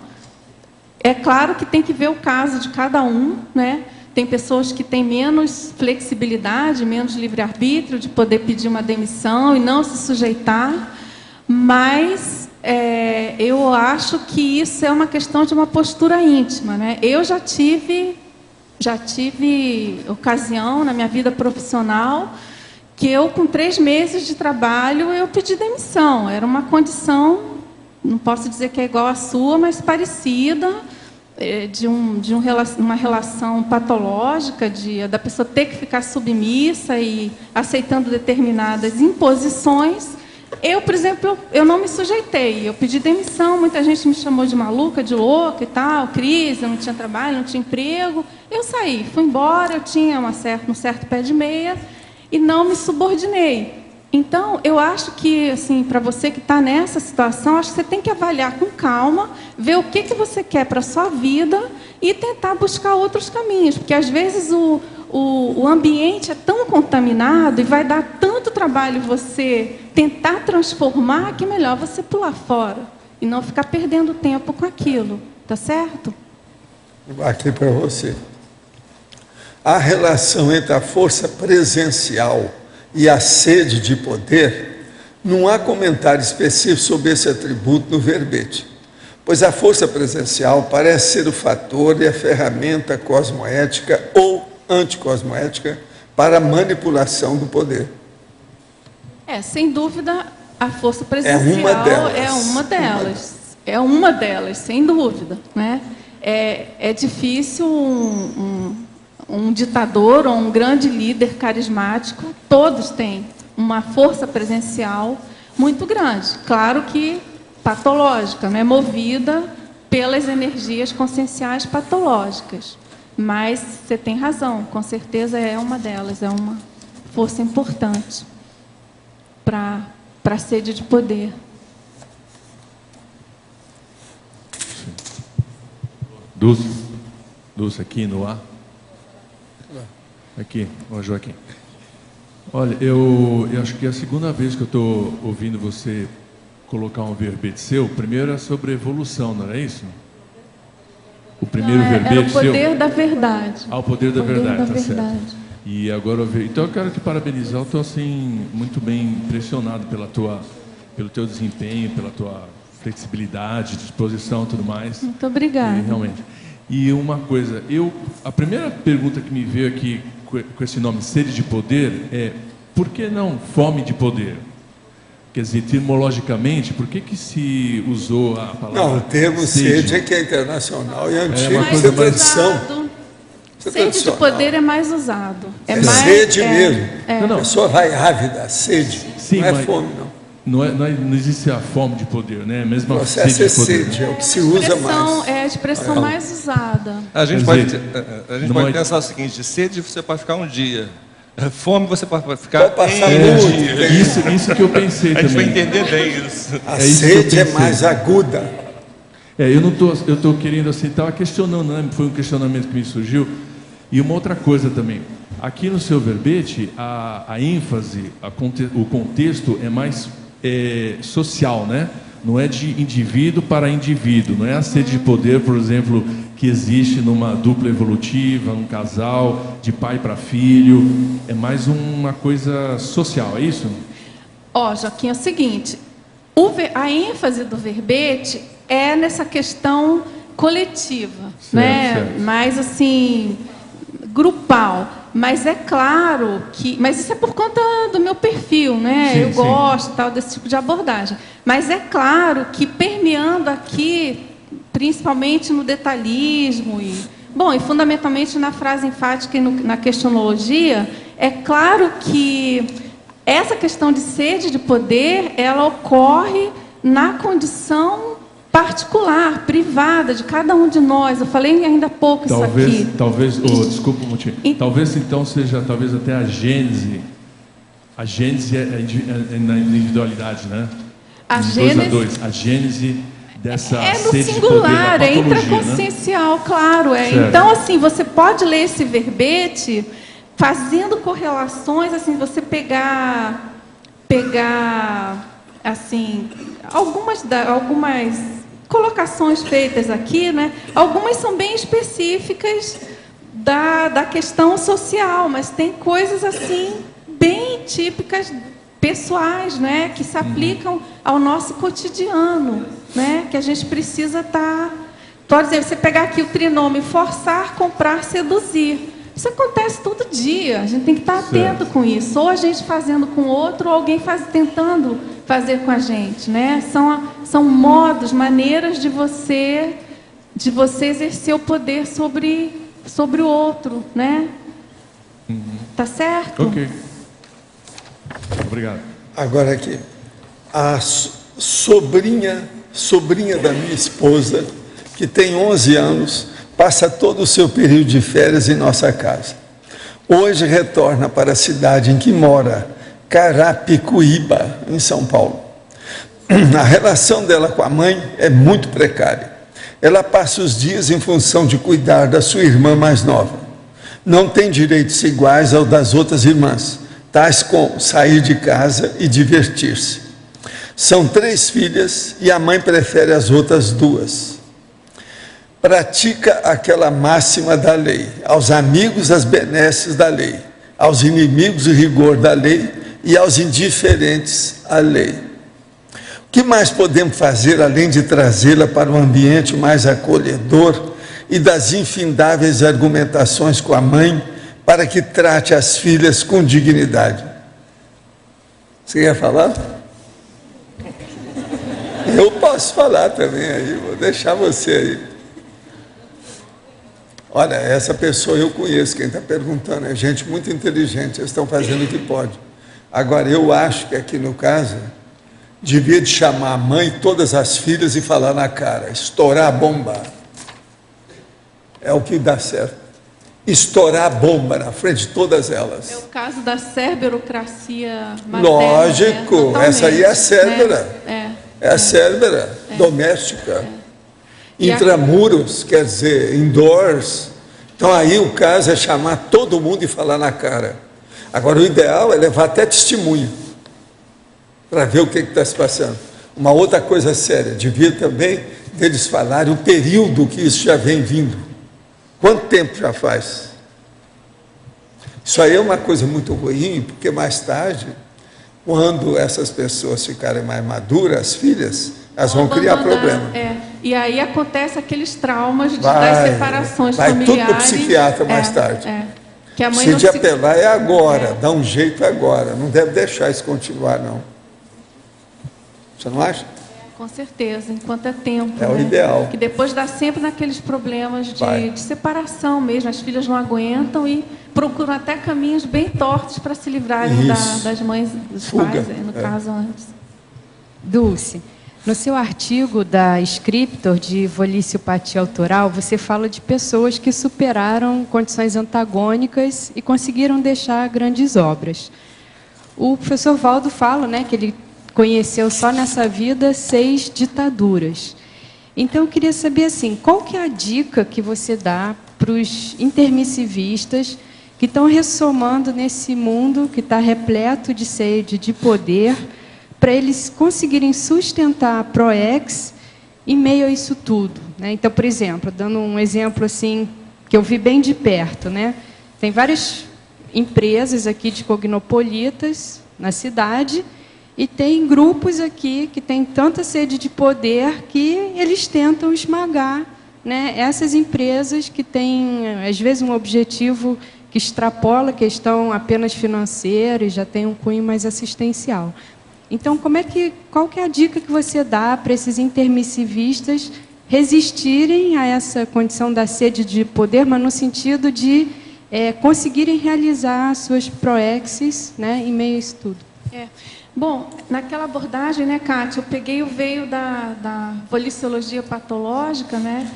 É claro que tem que ver o caso de cada um, né? Tem pessoas que têm menos flexibilidade, menos livre-arbítrio de poder pedir uma demissão e não se sujeitar, mas eu acho que isso é uma questão de uma postura íntima, né? Eu já tive ocasião na minha vida profissional que eu, com 3 meses de trabalho, eu pedi demissão. Era uma condição, não posso dizer que é igual à sua, mas parecida, uma relação patológica, da pessoa ter que ficar submissa e aceitando determinadas imposições. Eu, por exemplo, eu não me sujeitei. Eu pedi demissão, muita gente me chamou de maluca, de louca e tal, crise, eu não tinha trabalho, não tinha emprego. Eu saí, fui embora, eu tinha um certo pé de meia e não me subordinei. Então, eu acho que, assim, para você que está nessa situação, acho que você tem que avaliar com calma, ver o que você quer para a sua vida e tentar buscar outros caminhos, porque às vezes o ambiente é tão contaminado e vai dar tanto trabalho você tentar transformar que é melhor você pular fora e não ficar perdendo tempo com aquilo, tá certo? Aqui para você. a relação entre a força presencial e a sede de poder, não há comentário específico sobre esse atributo no verbete, pois a força presencial parece ser o fator e a ferramenta cosmoética ou anticosmoética para a manipulação do poder. Sem dúvida, a força presencial é uma delas, sem dúvida, né? É difícil um ditador ou um grande líder carismático, todos têm uma força presencial muito grande. Claro que patológica, não é movida pelas energias conscienciais patológicas. Mas você tem razão, com certeza é uma delas, é uma força importante para a sede de poder. Dulce, aqui no ar. Aqui, ó, Joaquim. Olha, eu acho que é a segunda vez que eu estou ouvindo você colocar um verbete seu. Primeiro é sobre evolução, não era isso? O primeiro verbete era o poder seu? Da verdade. O poder da verdade, da verdade. Certo. E agora então eu quero te parabenizar. Eu estou assim muito bem impressionado pelo teu desempenho, pela tua flexibilidade, disposição, tudo mais. Muito obrigada. Realmente. E uma coisa, a primeira pergunta que me veio aqui com esse nome, sede de poder, é por que não fome de poder? Quer dizer, etimologicamente, por que se usou a palavra? Não, o termo sede é que é internacional e antigo, coisa é tradição. Sede de poder é mais usado. É mais, sede mesmo. A pessoa vai ávida, sede. Sim, não é fome, não. Não existe a fome de poder, né? Mesmo a sede de poder. Sede, é o que se usa mais. É a expressão mais usada. A gente pode pensar o seguinte: sede você pode ficar um dia. Fome você pode ficar um dia. Isso que eu pensei também. A gente vai entender bem isso. A sede é mais aguda. Eu estou querendo assim, estava questionando, né? Foi um questionamento que me surgiu. E uma outra coisa também. Aqui no seu verbete, a ênfase, o contexto é mais social, né? Não é de indivíduo para indivíduo. Não é a sede de poder, por exemplo, que existe numa dupla evolutiva, num casal, de pai para filho. É mais uma coisa social, é isso? Joaquim, é o seguinte. A ênfase do verbete é nessa questão coletiva, né? Certo. Mais assim, grupal. Mas é claro que... Mas isso é por conta do meu perfil, né? Sim, eu gosto tal, desse tipo de abordagem. Mas é claro que permeando aqui, principalmente no detalhismo e fundamentalmente na frase enfática e na questionologia, é claro que essa questão de sede de poder, ela ocorre na condição particular, privada de cada um de nós. Eu falei ainda há pouco isso aqui. Desculpa, talvez então seja até a gênese. A gênese é na individualidade, né? A gênese dessa no sede singular, de poder, intraconsciencial, né? Claro. Então, assim, você pode ler esse verbete fazendo correlações, assim, você pegar assim, algumas colocações feitas aqui, né? Algumas são bem específicas da questão social, mas tem coisas assim bem típicas pessoais, né? Que se aplicam ao nosso cotidiano, né? Que a gente precisa estar... Por exemplo, você pegar aqui o trinômio forçar, comprar, seduzir. Isso acontece todo dia. A gente tem que estar atento com isso. Ou a gente fazendo com o outro, ou alguém tentando fazer com a gente, né? São modos, maneiras de você exercer o poder sobre o outro, né? Tá certo? Ok. Obrigado. Agora aqui, a sobrinha da minha esposa, que tem 11 anos, passa todo o seu período de férias em nossa casa. Hoje retorna para a cidade em que mora, Carapicuíba, em São Paulo. A relação dela com a mãe é muito precária. Ela passa os dias em função de cuidar da sua irmã mais nova. Não tem direitos iguais ao das outras irmãs, tais como sair de casa e divertir-se. São 3 filhas e a mãe prefere as outras 2. pratica aquela máxima da lei, aos amigos as benesses da lei, aos inimigos o rigor da lei e aos indiferentes a lei. O que mais podemos fazer além de trazê-la para um ambiente mais acolhedor e das infindáveis argumentações com a mãe para que trate as filhas com dignidade? Você quer falar? Eu posso falar também aí, vou deixar você aí. Olha, essa pessoa eu conheço, quem está perguntando, é gente muito inteligente, eles estão fazendo o que pode. Agora, eu acho que aqui no caso, devia de chamar a mãe, todas as filhas e falar na cara, estourar a bomba. É o que dá certo. Estourar a bomba na frente de todas elas. É o caso da cerberocracia materna. Lógico, né? essa aí é a cérbera. É a cérbera doméstica. Intramuros, quer dizer, indoors. Então aí o caso é chamar todo mundo e falar na cara. Agora o ideal é levar até testemunho, para ver o que está se passando. Uma outra coisa séria, devia também deles falarem o período que isso já vem vindo. Quanto tempo já faz? Isso aí é uma coisa muito ruim, porque mais tarde, quando essas pessoas ficarem mais maduras, as filhas, elas vão criar problema. E aí acontece aqueles traumas das separações familiares. Vai tudo para o psiquiatra mais tarde. Que a mãe se de apelar é agora, dá um jeito agora. Não deve deixar isso continuar, não. Você não acha? Com certeza, enquanto é tempo. É o ideal. Que depois dá sempre naqueles problemas de separação mesmo. As filhas não aguentam e procuram até caminhos bem tortos para se livrarem das mães, dos pais, no caso antes. Dulce, no seu artigo da Scriptor de voliciopatia autoral, você fala de pessoas que superaram condições antagônicas e conseguiram deixar grandes obras. O professor Valdo fala, né, que ele conheceu só nessa vida 6 ditaduras. Então, eu queria saber, assim, qual que é a dica que você dá para os intermissivistas que estão ressomando nesse mundo que está repleto de sede, de poder, para eles conseguirem sustentar a ProEx em meio a isso tudo, né? Então, por exemplo, dando um exemplo assim que eu vi bem de perto, né? Tem várias empresas aqui de cognopolitas na cidade e tem grupos aqui que têm tanta sede de poder que eles tentam esmagar, né, essas empresas que têm, às vezes, um objetivo que extrapola a questão apenas financeira e já tem um cunho mais assistencial. Então, qual que é a dica que você dá para esses intermissivistas resistirem a essa condição da sede de poder, mas no sentido de conseguirem realizar suas proexes, né, em meio a isso tudo? Bom, naquela abordagem, né, Kátia, eu peguei o veio da policiologia patológica, né,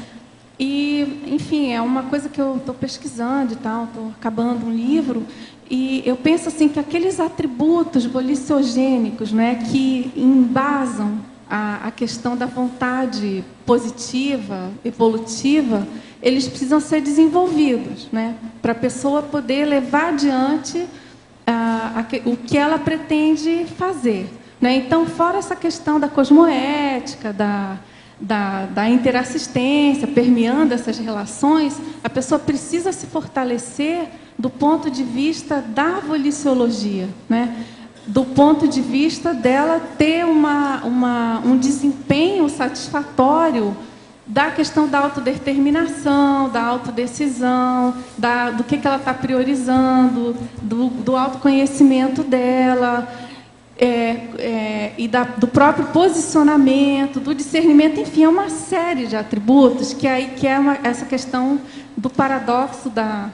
e, enfim, é uma coisa que eu estou pesquisando e tal, estou acabando um livro, e eu penso assim que aqueles atributos policiogênicos, né, que embasam a questão da vontade positiva, evolutiva, eles precisam ser desenvolvidos, né, para a pessoa poder levar adiante o que ela pretende fazer, né? Então, fora essa questão da cosmoética, da interassistência, permeando essas relações, a pessoa precisa se fortalecer do ponto de vista da voliciologia, né? Do ponto de vista dela ter um desempenho satisfatório da questão da autodeterminação, da autodecisão, do que ela está priorizando, do autoconhecimento dela, e do próprio posicionamento, do discernimento, enfim, é uma série de atributos que é essa questão do paradoxo da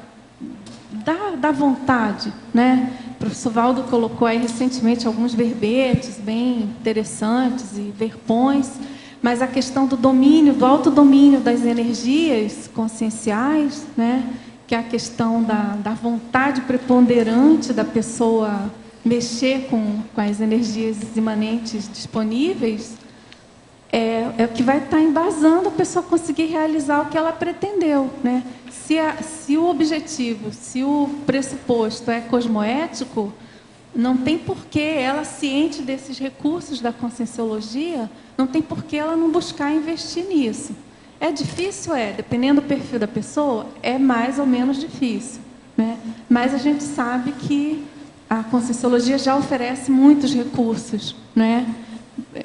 vontade, né? O professor Valdo colocou aí recentemente alguns verbetes bem interessantes e verpões, mas a questão do domínio, do autodomínio das energias conscienciais, né, que é a questão da vontade preponderante da pessoa mexer com as energias imanentes disponíveis, é o que vai estar embasando a pessoa conseguir realizar o que ela pretendeu, né? Se o objetivo, se o pressuposto é cosmoético, não tem porquê ela, ciente desses recursos da conscienciologia, não tem porquê ela não buscar investir nisso. É difícil? Dependendo do perfil da pessoa, é mais ou menos difícil, né? Mas a gente sabe que a Conscienciologia já oferece muitos recursos, né?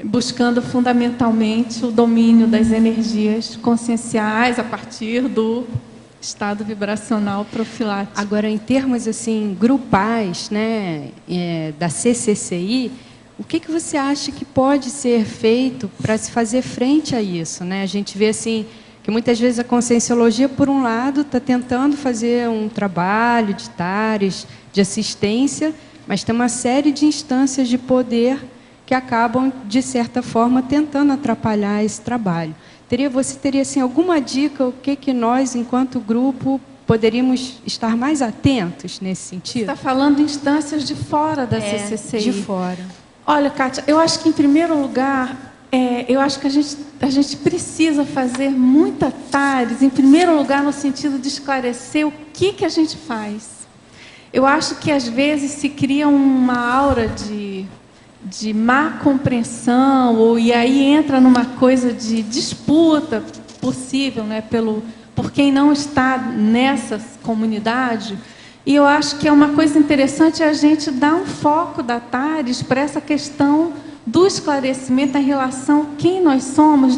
Buscando fundamentalmente o domínio das energias conscienciais a partir do estado vibracional profilático. Agora, em termos assim grupais, né, da CCCI, o que você acha que pode ser feito para se fazer frente a isso, né? A gente vê assim que muitas vezes a Conscienciologia, por um lado, está tentando fazer um trabalho de TARES, de assistência, mas tem uma série de instâncias de poder que acabam, de certa forma, tentando atrapalhar esse trabalho. Você teria assim, alguma dica, o que nós, enquanto grupo, poderíamos estar mais atentos nesse sentido? Você está falando de instâncias de fora da CCCI. De fora. Olha, Kátia, eu acho que, em primeiro lugar, eu acho que a gente precisa fazer muita TARES, em primeiro lugar, no sentido de esclarecer o que a gente faz. Eu acho que, às vezes, se cria uma aura de má compreensão, e aí entra numa coisa de disputa possível, né, por quem não está nessa comunidade. E eu acho que é uma coisa interessante a gente dar um foco da TARES para essa questão do esclarecimento em relação a quem nós somos,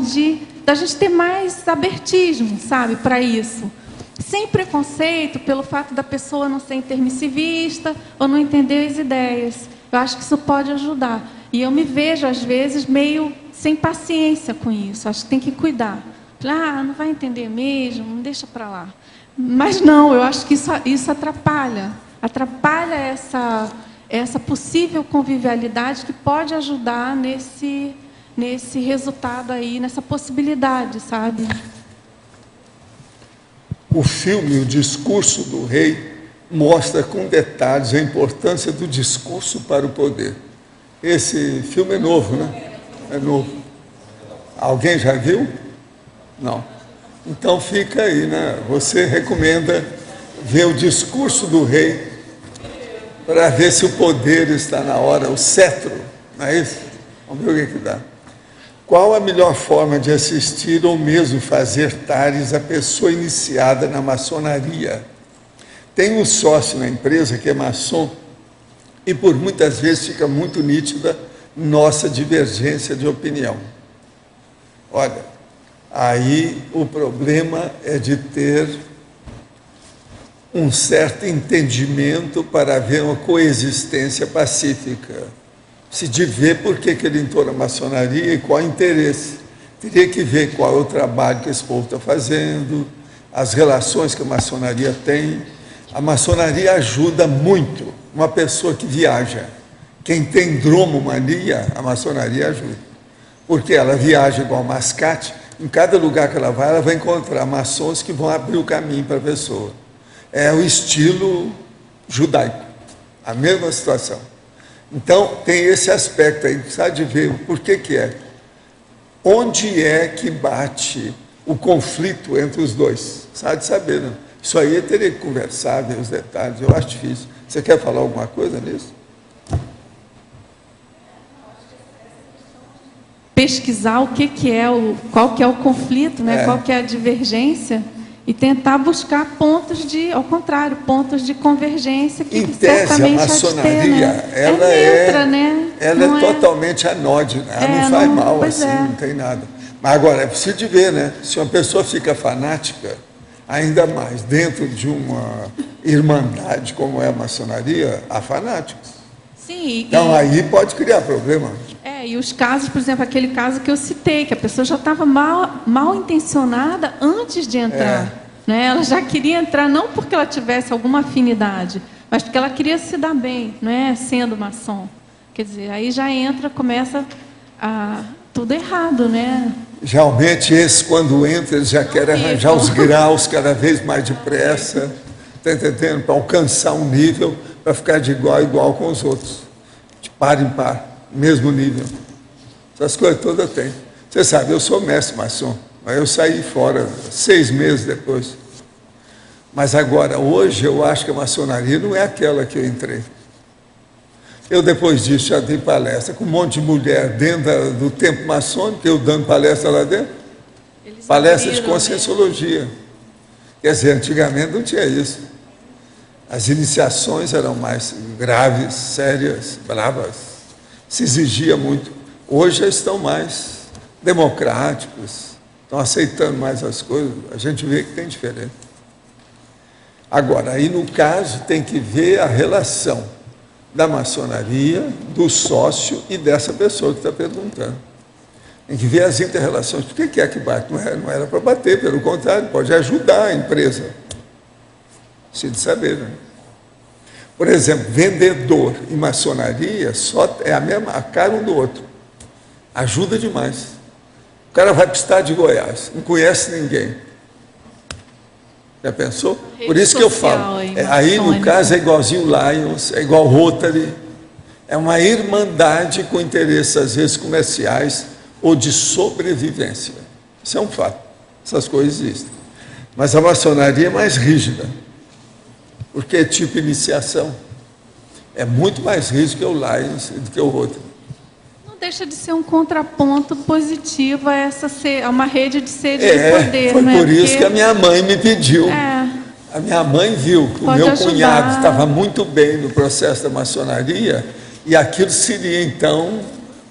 da gente ter mais abertismo, sabe, para isso. Sem preconceito pelo fato da pessoa não ser intermissivista ou não entender as ideias. Eu acho que isso pode ajudar. E eu me vejo, às vezes, meio sem paciência com isso. Acho que tem que cuidar. Não vai entender mesmo, não deixa para lá. Mas não, eu acho que isso atrapalha. Atrapalha essa possível convivialidade que pode ajudar nesse resultado aí, nessa possibilidade, sabe? O filme O Discurso do Rei mostra com detalhes a importância do discurso para o poder. Esse filme é novo, né? É novo. Alguém já viu? Não. Então fica aí, né? Você recomenda ver o Discurso do Rei para ver se o poder está na hora, o cetro, não é isso? Vamos ver o que dá. Qual a melhor forma de assistir ou mesmo fazer TARES a pessoa iniciada na maçonaria? Tem um sócio na empresa que é maçom e por muitas vezes fica muito nítida nossa divergência de opinião. Olha, aí o problema é de ter um certo entendimento para haver uma coexistência pacífica. Se de ver por que ele entrou na maçonaria e qual o interesse. Teria que ver qual é o trabalho que esse povo está fazendo, as relações que a maçonaria tem. A maçonaria ajuda muito uma pessoa que viaja. Quem tem dromomania, a maçonaria ajuda. Porque ela viaja igual mascate, em cada lugar que ela vai encontrar maçons que vão abrir o caminho para a pessoa. É o estilo judaico, a mesma situação. Então, tem esse aspecto aí, precisa de ver por que é. Onde é que bate o conflito entre os dois? Precisa de saber, não? Isso aí eu teria que conversar, ver os detalhes, eu acho difícil. Você quer falar alguma coisa nisso? Pesquisar qual que é o conflito, né? Qual que é a divergência, e tentar buscar pontos pontos de convergência que em tese, certamente a maçonaria, né? ela neutra, né? Ela é totalmente anódina, ela não faz mal assim, não tem nada. Mas agora, é preciso de ver, né? Se uma pessoa fica fanática, ainda mais dentro de uma irmandade como é a maçonaria, há fanáticos. Sim, então aí pode criar problema. E os casos, por exemplo, aquele caso que eu citei, que a pessoa já estava mal intencionada antes de entrar. Né? Ela já queria entrar não porque ela tivesse alguma afinidade, mas porque ela queria se dar bem, né? Sendo maçom. Quer dizer, aí já começa tudo errado, né? Geralmente esse, quando entra, eles já querem arranjar os graus cada vez mais depressa, está entendendo? Para alcançar um nível, para ficar de igual a igual com os outros. De par em par. Mesmo nível. Essas coisas todas tem. Você sabe, eu sou mestre maçom, mas eu saí fora 6 meses depois. Mas agora, hoje, eu acho que a maçonaria não é aquela que eu entrei. Eu, depois disso, já dei palestra com um monte de mulher dentro do templo maçônico, eu dando palestra lá dentro. palestra de conscienciologia. Quer dizer, antigamente não tinha isso. As iniciações eram mais graves, sérias, bravas. Se exigia muito. Hoje já estão mais democráticos, estão aceitando mais as coisas. A gente vê que tem diferença. Agora, aí no caso, tem que ver a relação da maçonaria, do sócio e dessa pessoa que está perguntando. Tem que ver as inter-relações. Por que é que bate? Não era para bater, pelo contrário, pode ajudar a empresa. Precisa de saber, né? Por exemplo, vendedor e maçonaria só é a mesma a cara um do outro. Ajuda demais. O cara vai para o estado de Goiás, não conhece ninguém. Já pensou? Por isso que eu falo. Aí, no caso, é igualzinho Lions, é igual Rotary. É uma irmandade com interesses, às vezes, comerciais ou de sobrevivência. Isso é um fato. Essas coisas existem. Mas a maçonaria é mais rígida. Porque é tipo iniciação. É muito mais rígido que o Lions do que o Rotary. Não deixa de ser um contraponto positivo a uma rede de sede de poder. Foi né? por isso que a minha mãe me pediu. A minha mãe viu que o meu cunhado estava muito bem no processo da maçonaria e aquilo seria, então,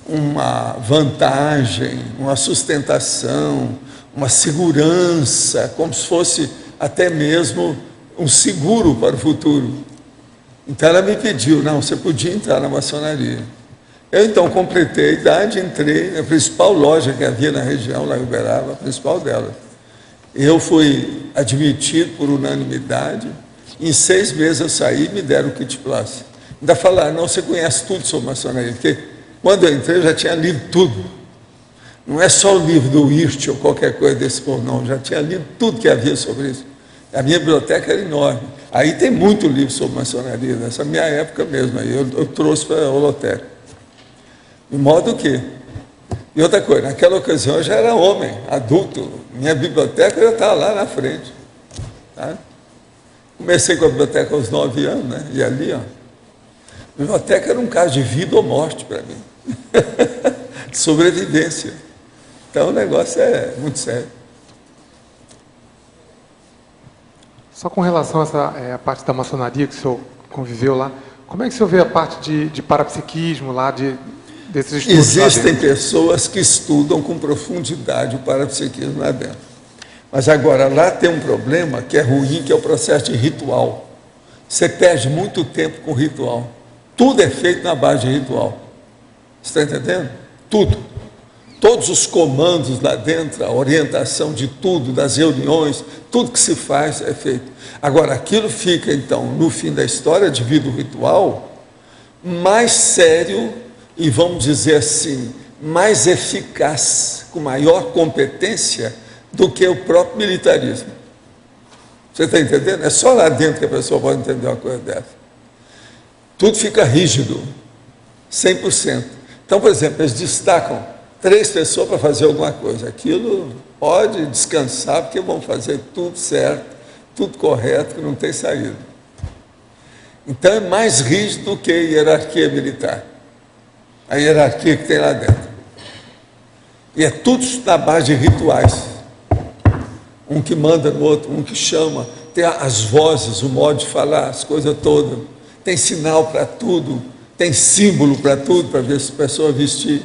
uma vantagem, uma sustentação, uma segurança, como se fosse até mesmo um seguro para o futuro. Então ela me pediu, não, você podia entrar na maçonaria. Eu então completei a idade, entrei na principal loja que havia na região, lá em Uberaba, a principal dela. Eu fui admitido por unanimidade, em 6 meses eu saí e me deram o kit plus. Ainda falaram, não, você conhece tudo sobre maçonaria, porque quando eu entrei eu já tinha lido tudo. Não é só o livro do Hirsch ou qualquer coisa desse povo, não, eu já tinha lido tudo que havia sobre isso. A minha biblioteca era enorme. Aí tem muito livro sobre maçonaria, nessa minha época mesmo, aí eu trouxe para a holoteca. De modo que... E outra coisa, naquela ocasião eu já era homem, adulto, minha biblioteca já estava lá na frente. Tá? Comecei com a biblioteca aos 9 anos, né? E ali, ó, a biblioteca era um caso de vida ou morte para mim. De sobrevivência. Então o negócio é muito sério. Só com relação a essa parte da maçonaria que o senhor conviveu lá, como é que o senhor vê a parte de parapsiquismo lá, desses estudos? Existem pessoas que estudam com profundidade o parapsiquismo lá dentro. Mas agora, lá tem um problema que é ruim, que é o processo de ritual. Você perde muito tempo com ritual. Tudo é feito na base de ritual. Você está entendendo? Tudo. Todos os comandos lá dentro, a orientação de tudo, das reuniões, tudo que se faz é feito. Agora, aquilo fica, então, no fim da história, devido ao ritual, mais sério e, vamos dizer assim, mais eficaz, com maior competência do que o próprio militarismo. Você está entendendo? É só lá dentro que a pessoa pode entender uma coisa dessa. Tudo fica rígido, 100%. Então, por exemplo, eles destacam 3 pessoas para fazer alguma coisa. Aquilo pode descansar, porque vão fazer tudo certo, tudo correto, que não tem saída. Então, é mais rígido do que a hierarquia militar. A hierarquia que tem lá dentro. E é tudo na base de rituais. Um que manda no outro, um que chama, tem as vozes, o modo de falar, as coisas todas. Tem sinal para tudo, tem símbolo para tudo, para ver se a pessoa vestir.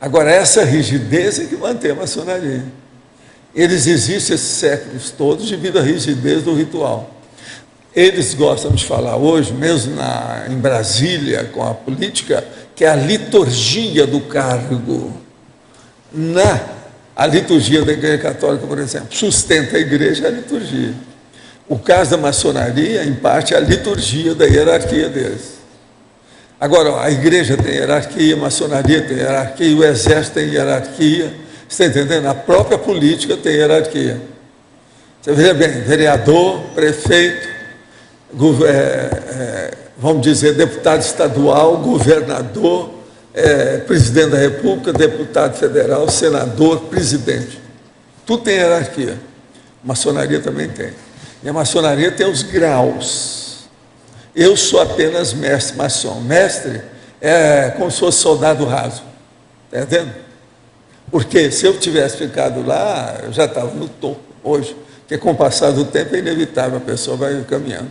Agora, essa rigidez é que mantém a maçonaria. Eles existem esses séculos todos devido à rigidez do ritual. Eles gostam de falar hoje, mesmo em Brasília, com a política, que é a liturgia do cargo. A liturgia da Igreja Católica, por exemplo, sustenta a Igreja a liturgia. O caso da maçonaria, em parte, é a liturgia da hierarquia deles. Agora, a Igreja tem hierarquia, a maçonaria tem hierarquia, o Exército tem hierarquia. Você está entendendo? A própria política tem hierarquia. Você veja bem, vereador, prefeito, vamos dizer, deputado estadual, governador, presidente da República, deputado federal, senador, presidente. Tudo tem hierarquia. A maçonaria também tem. E a maçonaria tem os graus. Eu sou apenas mestre maçom. Mestre é como se fosse soldado raso. Está entendendo? Porque se eu tivesse ficado lá, eu já estava no topo hoje. Porque com o passar do tempo é inevitável, a pessoa vai caminhando.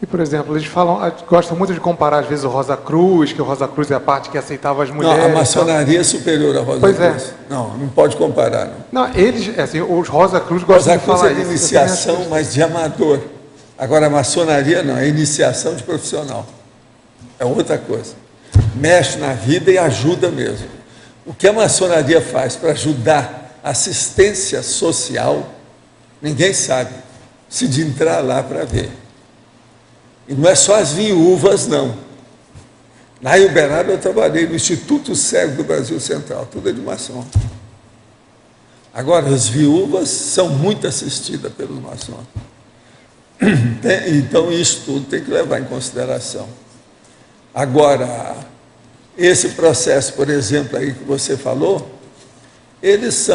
E, por exemplo, eles gostam muito de comparar, às vezes, o Rosa Cruz, que o Rosa Cruz é a parte que aceitava as mulheres. Não, a maçonaria é superior à Rosa Cruz. Pois é. Não pode comparar. Não, eles, assim, os Rosa Cruz gostam de falar isso. Rosa Cruz é de iniciação, mas de amador. Agora, a maçonaria não, é iniciação de profissional. É outra coisa. Mexe na vida e ajuda mesmo. O que a maçonaria faz para ajudar a assistência social, ninguém sabe, se de entrar lá para ver. E não é só as viúvas, não. Na em Uberaba eu trabalhei no Instituto Cego do Brasil Central, tudo é de maçom. Agora, as viúvas são muito assistidas pelos maçons. Então, isso tudo tem que levar em consideração. Agora, esse processo, por exemplo, aí que você falou, eles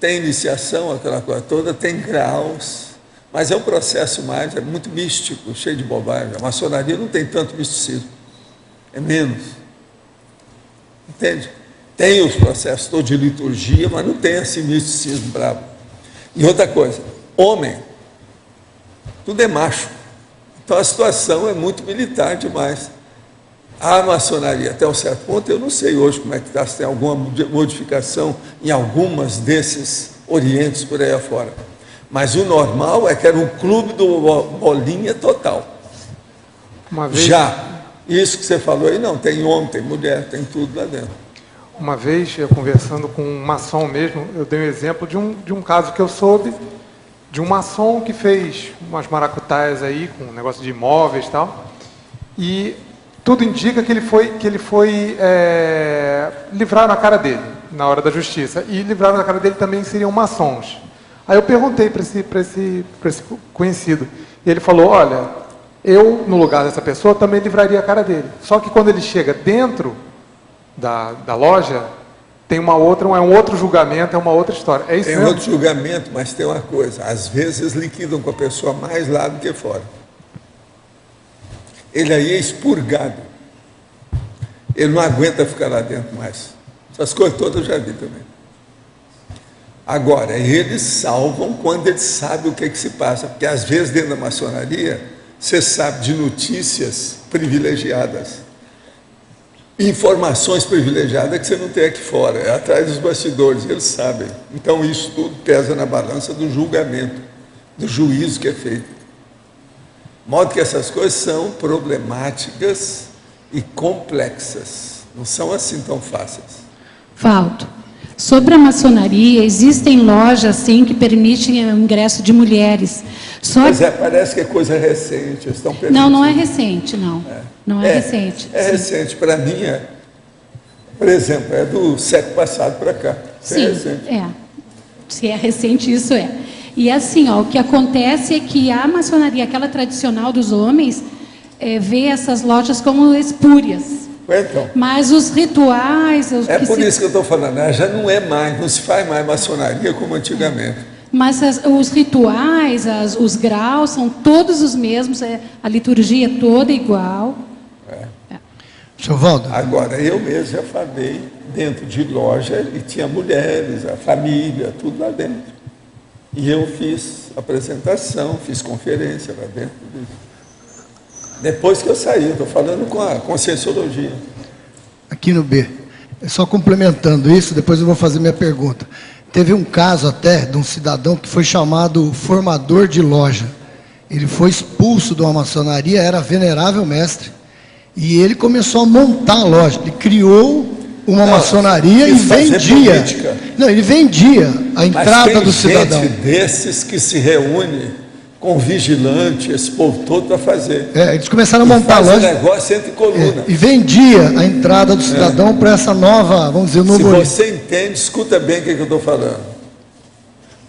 têm iniciação, aquela coisa toda, tem graus, mas é um processo mais, é muito místico, cheio de bobagem. A maçonaria não tem tanto misticismo, é menos. Entende? Tem os processos todos de liturgia, mas não tem esse misticismo bravo. E outra coisa, homem, tudo é macho. Então a situação é muito militar demais. A maçonaria, até um certo ponto, eu não sei hoje como é que está, se tem alguma modificação em algumas desses orientes por aí afora. Mas o normal é que era um clube do bolinha total. Já, isso que você falou aí, não, tem homem, tem mulher, tem tudo lá dentro. Uma vez, eu conversando com um maçom mesmo, eu dei um exemplo de um caso que eu soube, de um maçom que fez umas maracutaias aí, com um negócio de imóveis e tal, e tudo indica que ele foi livrar na cara dele, na hora da justiça, e livrar na cara dele também seriam maçons. Aí eu perguntei para esse conhecido, e ele falou, olha, eu, no lugar dessa pessoa, também livraria a cara dele. Só que quando ele chega dentro da loja, tem é um outro julgamento, é uma outra história. É isso tem mesmo? Outro julgamento, mas tem uma coisa, às vezes liquidam com a pessoa mais lá do que fora. Ele aí é expurgado. Ele não aguenta ficar lá dentro mais. Essas coisas todas eu já vi também. Agora, eles salvam quando eles sabem o que se passa, porque às vezes dentro da maçonaria, você sabe de notícias privilegiadas, informações privilegiadas que você não tem aqui fora, é atrás dos bastidores, eles sabem. Então isso tudo pesa na balança do julgamento, do juízo que é feito. De modo que essas coisas são problemáticas e complexas, não são assim tão fáceis. Valdo, sobre a maçonaria, existem lojas sim que permitem o ingresso de mulheres. Mas parece que é coisa recente. Estão não é recente, não. Não é recente. É recente. Para mim, por exemplo, é do século passado para cá. Sim, se é recente, isso é. E assim, o que acontece é que a maçonaria, aquela tradicional dos homens, vê essas lojas como espúrias. Então, mas os rituais... por isso que eu estou falando, já não é mais, não se faz mais maçonaria como antigamente. Mas os rituais, os graus são todos os mesmos, a liturgia é toda igual. Senhor Valdo. Agora, eu mesmo já falei dentro de loja e tinha mulheres, a família, tudo lá dentro. E eu fiz apresentação, fiz conferência lá dentro disso. Depois que eu saí, estou falando com a Conscienciologia. Aqui no B. Só complementando isso, depois eu vou fazer minha pergunta. Teve um caso até de um cidadão que foi chamado formador de loja. Ele foi expulso de uma maçonaria, era venerável mestre. E ele começou a montar a loja. Ele criou uma maçonaria e vendia. Não, ele vendia a entrada do cidadão. Mas tem gente desses que se reúne com vigilante, esse povo todo para fazer. Eles começaram a montar a loja. Faz um negócio entre colunas. E vendia a entrada do cidadão para essa nova, vamos dizer, novo. Se você entende, escuta bem o que eu estou falando.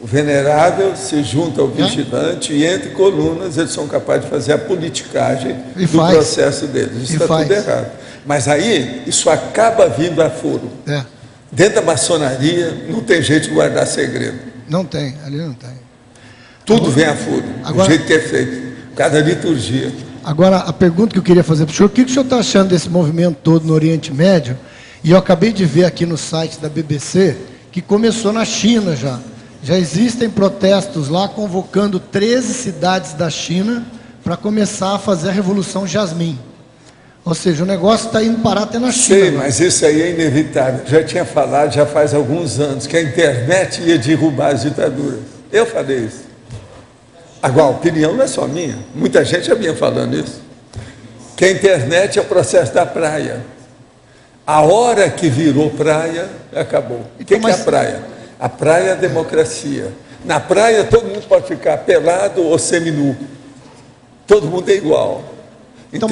O venerável se junta ao vigilante e entre colunas eles são capazes de fazer a politicagem do processo deles. Isso está tudo errado. Mas aí, isso acaba vindo a furo. Dentro da maçonaria, não tem jeito de guardar segredo. Não tem, ali não tem. Tudo vem a furo, do jeito que é feito, cada liturgia. Agora, a pergunta que eu queria fazer para o senhor, o que o senhor está achando desse movimento todo no Oriente Médio, E eu acabei de ver aqui no site da BBC que começou na China já. Já existem protestos lá convocando 13 cidades da China para começar a fazer a Revolução Jasmim. Ou seja, o negócio está indo parar até na China. Sei, mas isso aí é inevitável. Já tinha falado, já faz alguns anos, que a internet ia derrubar as ditaduras. Eu falei isso. Agora, a opinião não é só minha. Muita gente já vinha falando isso. Que a internet é o processo da praia. A hora que virou praia, acabou. O que é a praia? A praia é a democracia. Na praia, todo mundo pode ficar pelado ou seminu. Todo mundo é igual. Então,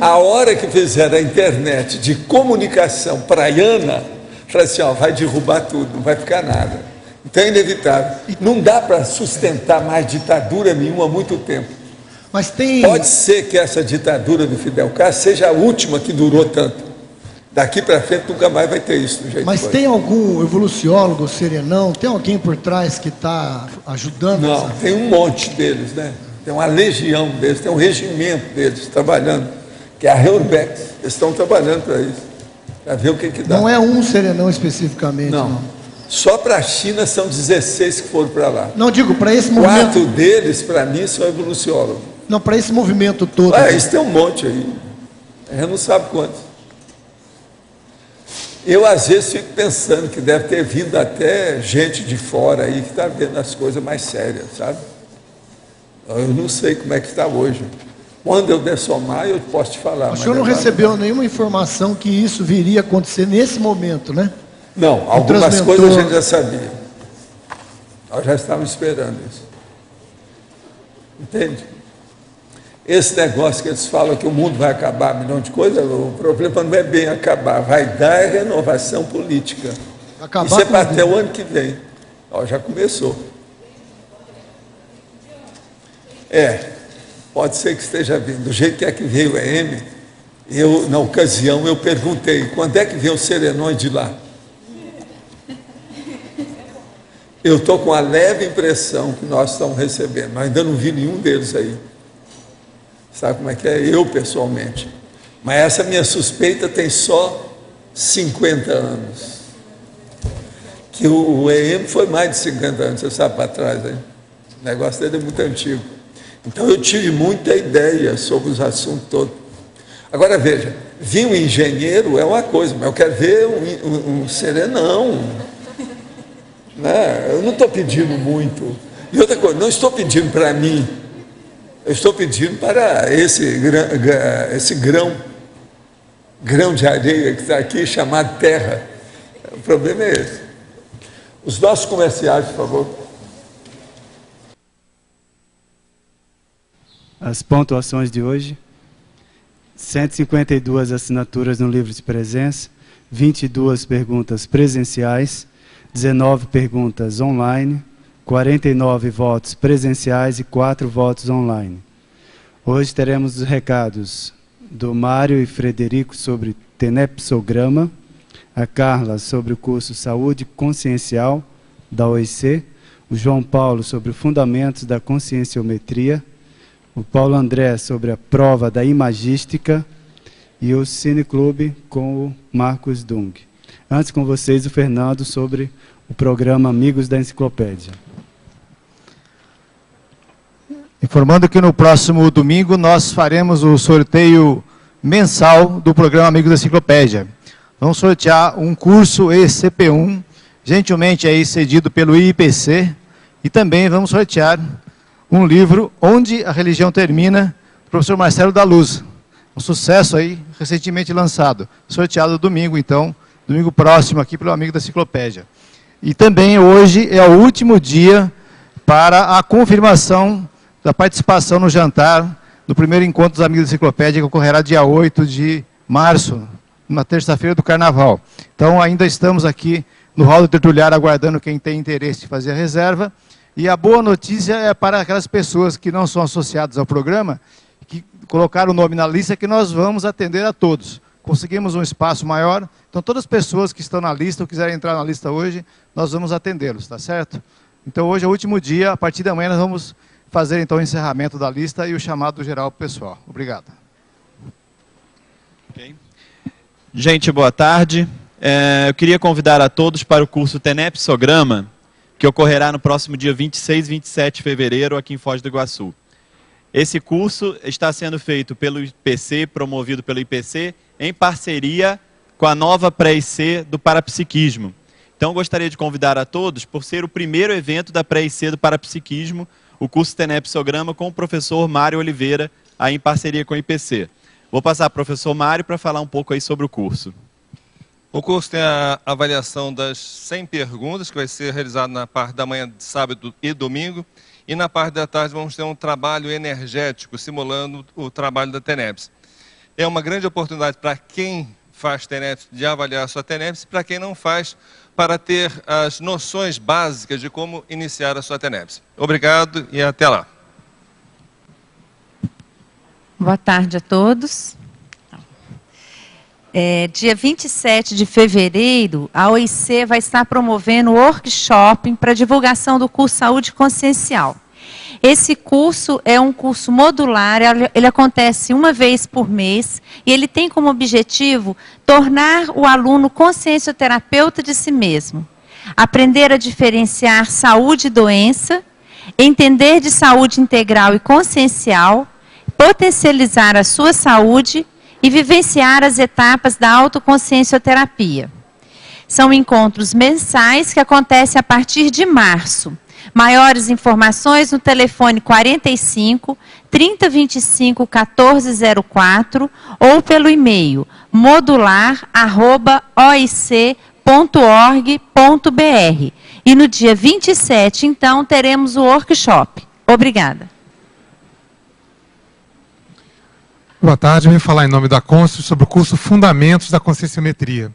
a hora que fizeram a internet de comunicação praiana, falaram assim, ó, vai derrubar tudo, não vai ficar nada. Então é inevitável. Não dá para sustentar mais ditadura nenhuma há muito tempo. Mas tem... Pode ser que essa ditadura do Fidel Castro seja a última que durou tanto. Daqui para frente nunca mais vai ter isso do jeito. Mas tem algum evoluciólogo, serenão, tem alguém por trás que está ajudando? Não, tem um monte deles, né? Tem uma legião deles, tem um regimento deles trabalhando, que é a Reurbex. Eles estão trabalhando para isso, para ver o que dá. Não é um serenão especificamente, não. Só para a China são 16 que foram para lá. Não, digo, para esse movimento... 4 deles, para mim, são evoluciólogos. Não, para esse movimento todo. Isso tem um monte aí. A gente não sabe quantos. Eu, às vezes, fico pensando que deve ter vindo até gente de fora aí que está vendo as coisas mais sérias, sabe? Eu não sei como é que está hoje. Quando eu dessomar, eu posso te falar. O senhor não recebeu nenhuma informação que isso viria a acontecer nesse momento, né? Não, algumas coisas a gente já sabia. Nós já estávamos esperando isso. Entende? Esse negócio que eles falam que o mundo vai acabar, milhão de coisas, o problema não é bem acabar, vai dar renovação política. Isso é para até o ano que vem. Já começou. Pode ser que esteja vindo. Do jeito que é que veio o EM, na ocasião, eu perguntei, quando é que vem os serenões de lá? Eu estou com a leve impressão que nós estamos recebendo, mas ainda não vi nenhum deles aí. Sabe como é que é? Eu, pessoalmente. Mas essa minha suspeita tem só 50 anos. Que o EM foi mais de 50 anos, você sabe, para trás. Hein? O negócio dele é muito antigo. Então, eu tive muita ideia sobre os assuntos todos. Agora, veja, vir um engenheiro é uma coisa, mas eu quero ver um serenão. Né? Eu não estou pedindo muito. E outra coisa, não estou pedindo para mim. Eu estou pedindo para esse grão de areia que está aqui, chamado terra. O problema é esse. Os nossos comerciais, por favor. As pontuações de hoje: 152 assinaturas no livro de presença, 22 perguntas presenciais, 19 perguntas online, 49 votos presenciais e 4 votos online. Hoje teremos os recados do Mário e Frederico sobre tenepsograma, a Carla sobre o curso Saúde Consciencial da OIC, o João Paulo sobre os fundamentos da conscienciometria, o Paulo André sobre a prova da imagística e o Cineclube com o Marcos Dung. Antes com vocês o Fernando sobre o programa Amigos da Enciclopédia. Informando que no próximo domingo nós faremos o sorteio mensal do programa Amigos da Enciclopédia. Vamos sortear um curso ECP1, gentilmente aí cedido pelo IPC, e também vamos sortear um livro, Onde a Religião Termina, do professor Marcelo da Luz. Um sucesso aí, recentemente lançado. Sorteado domingo, então, domingo próximo aqui pelo Amigo da Enciclopédia. E também hoje é o último dia para a confirmação da participação no jantar do primeiro encontro dos Amigos da Enciclopédia, que ocorrerá dia 8 de março, na terça-feira do Carnaval. Então, ainda estamos aqui no hall do Tertuliário, aguardando quem tem interesse de fazer a reserva. E a boa notícia é para aquelas pessoas que não são associadas ao programa, que colocaram o nome na lista, que nós vamos atender a todos. Conseguimos um espaço maior, então todas as pessoas que estão na lista ou quiserem entrar na lista hoje, nós vamos atendê-los, tá certo? Então, hoje é o último dia, a partir da manhã nós vamos fazer então o encerramento da lista e o chamado geral para o pessoal. Obrigado. Okay. Gente, boa tarde. Eu queria convidar a todos para o curso Tenepsograma, que ocorrerá no próximo dia 26 e 27 de fevereiro, aqui em Foz do Iguaçu. Esse curso está sendo feito pelo IPC, promovido pelo IPC, em parceria com a nova pré-IC do Parapsiquismo. Então, gostaria de convidar a todos, por ser o primeiro evento da pré-IC do Parapsiquismo, o curso Tenepsograma, com o professor Mário Oliveira, aí em parceria com o IPC. Vou passar para o professor Mário para falar um pouco aí sobre o curso. O curso tem a avaliação das 100 perguntas, que vai ser realizado na parte da manhã de sábado e domingo, e na parte da tarde vamos ter um trabalho energético, simulando o trabalho da TENEPS. É uma grande oportunidade para quem faz TENEPS de avaliar a sua TENEPS, e para quem não faz, para ter as noções básicas de como iniciar a sua TENEPS. Obrigado e até lá. Boa tarde a todos. Dia 27 de fevereiro, a OIC vai estar promovendo o workshop para divulgação do curso Saúde Consciencial. Esse curso é um curso modular, ele acontece uma vez por mês e ele tem como objetivo tornar o aluno consciencioterapeuta de si mesmo, aprender a diferenciar saúde e doença, entender de saúde integral e consciencial, potencializar a sua saúde e vivenciar as etapas da autoconsciencioterapia. São encontros mensais que acontecem a partir de março. Maiores informações no telefone 45 3025 1404 ou pelo e-mail modular@oic.org.br. E no dia 27, então, teremos o workshop. Obrigada. Boa tarde, eu vim falar em nome da Consul sobre o curso Fundamentos da Conscienciometria.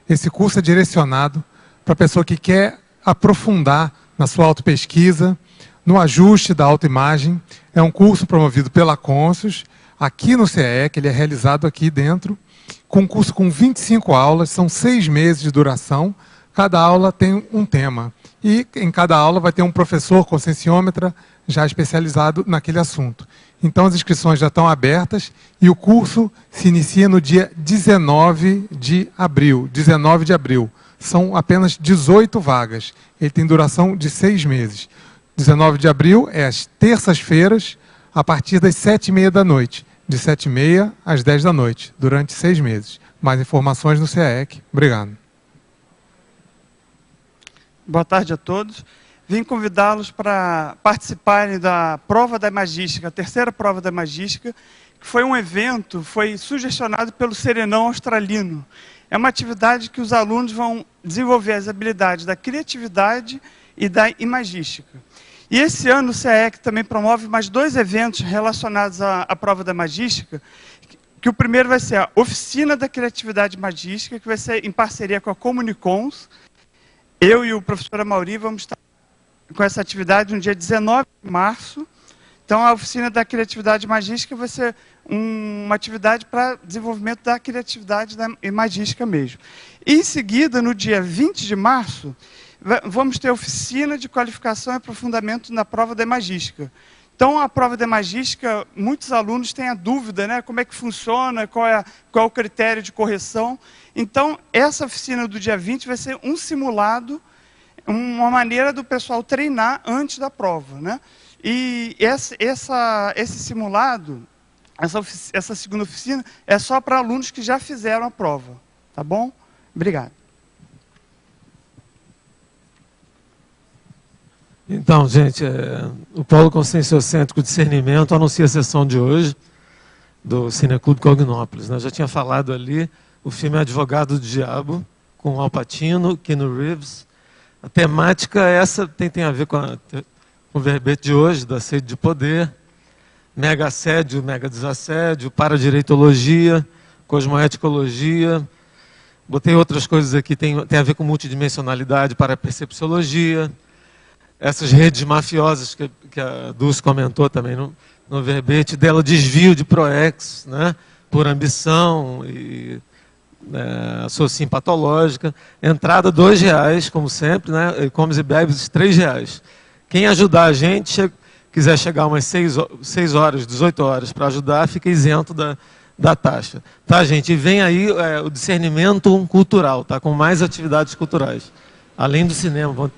Esse curso é direcionado para a pessoa que quer aprofundar na sua autopesquisa, no ajuste da autoimagem. É um curso promovido pela Consul, aqui no CEEC, ele é realizado aqui dentro, com um curso com 25 aulas, são 6 meses de duração, cada aula tem um tema. E em cada aula vai ter um professor conscienciômetra já especializado naquele assunto. Então as inscrições já estão abertas e o curso se inicia no dia 19 de abril. 19 de abril. São apenas 18 vagas. Ele tem duração de 6 meses. 19 de abril é às terças-feiras, a partir das 7h30 da noite. De 7h30 às 10 da noite, durante 6 meses. Mais informações no CEEC. Obrigado. Boa tarde a todos. Vim convidá-los para participarem da prova da Imagística, a terceira prova da Imagística, que foi um evento, foi sugestionado pelo Serenão Australino. É uma atividade que os alunos vão desenvolver as habilidades da criatividade e da imagística. E esse ano o CEEC também promove mais 2 eventos relacionados à prova da Imagística, que o primeiro vai ser a Oficina da Criatividade Imagística, que vai ser em parceria com a Comunicons. Eu e o professor Amauri vamos estar com essa atividade no dia 19 de março. Então, a Oficina da Criatividade Magística vai ser uma atividade para desenvolvimento da criatividade e magística mesmo. E, em seguida, no dia 20 de março, vamos ter a Oficina de Qualificação e Aprofundamento na Prova da Magística. Então, a prova da Magística, muitos alunos têm a dúvida, né? Como é que funciona, qual é o critério de correção. Então, essa oficina do dia 20 vai ser um simulado, uma maneira do pessoal treinar antes da prova, né? E esse simulado, essa segunda oficina, é só para alunos que já fizeram a prova, tá bom? Obrigado. Então, gente, o Polo Conscienciocêntrico Discernimento anuncia a sessão de hoje do Cineclube Cognópolis, né? Eu já tinha falado ali, o filme é Advogado do Diabo, com Al Pacino, Keanu Reeves. A temática essa tem a ver com o verbete de hoje, da sede de poder, mega assédio, mega desassédio, paradireitologia, cosmoeticologia. Botei outras coisas aqui, tem a ver com multidimensionalidade, parapercepciologia, essas redes mafiosas que a Dulce comentou também no verbete dela, desvio de PROEX, né, por ambição e associação patológica. Entrada R$2, como sempre, né, comes e bebes R$3. Quem ajudar a gente, quiser chegar umas 6 horas, 18 horas para ajudar, fica isento da taxa. Tá, gente? E vem aí o discernimento cultural, tá? Com mais atividades culturais. Além do cinema,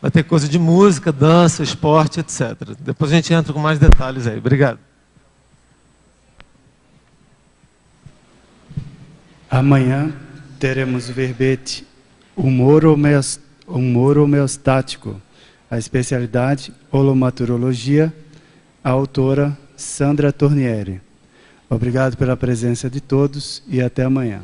vai ter coisa de música, dança, esporte, etc. Depois a gente entra com mais detalhes aí. Obrigado. Amanhã teremos o verbete humor homeostático, a especialidade holomaturologia, a autora Sandra Tornieri. Obrigado pela presença de todos e até amanhã.